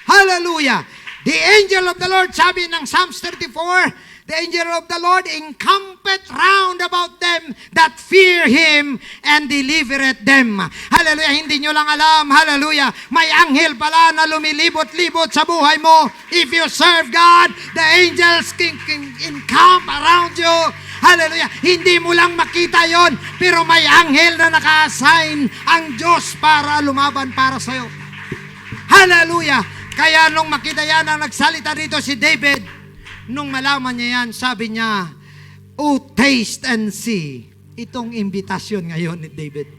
Hallelujah! The angel of the Lord, sabi ng Psalms 34, the angel of the Lord encampeth round about them that fear Him and delivereth them. Hallelujah! Hindi nyo lang alam, hallelujah, may anghel pala na lumilibot-libot sa buhay mo. If you serve God, the angels can encamp around you. Hallelujah! Hindi mo lang makita yon, pero may anghel na naka-assign ang Diyos para lumaban para sa'yo. Hallelujah! Kaya nung makita yan ang nagsalita dito si David, nung malaman niya yan, sabi niya, oh, taste and see. Itong imbitasyon ngayon ni David.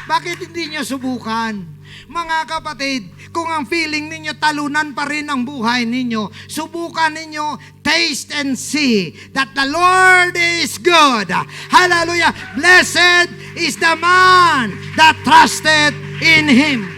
Bakit hindi niyo subukan? Mga kapatid, kung ang feeling ninyo talunan pa rin ang buhay ninyo, subukan ninyo, taste and see that the Lord is good. Hallelujah! Blessed is the man that trusted in Him.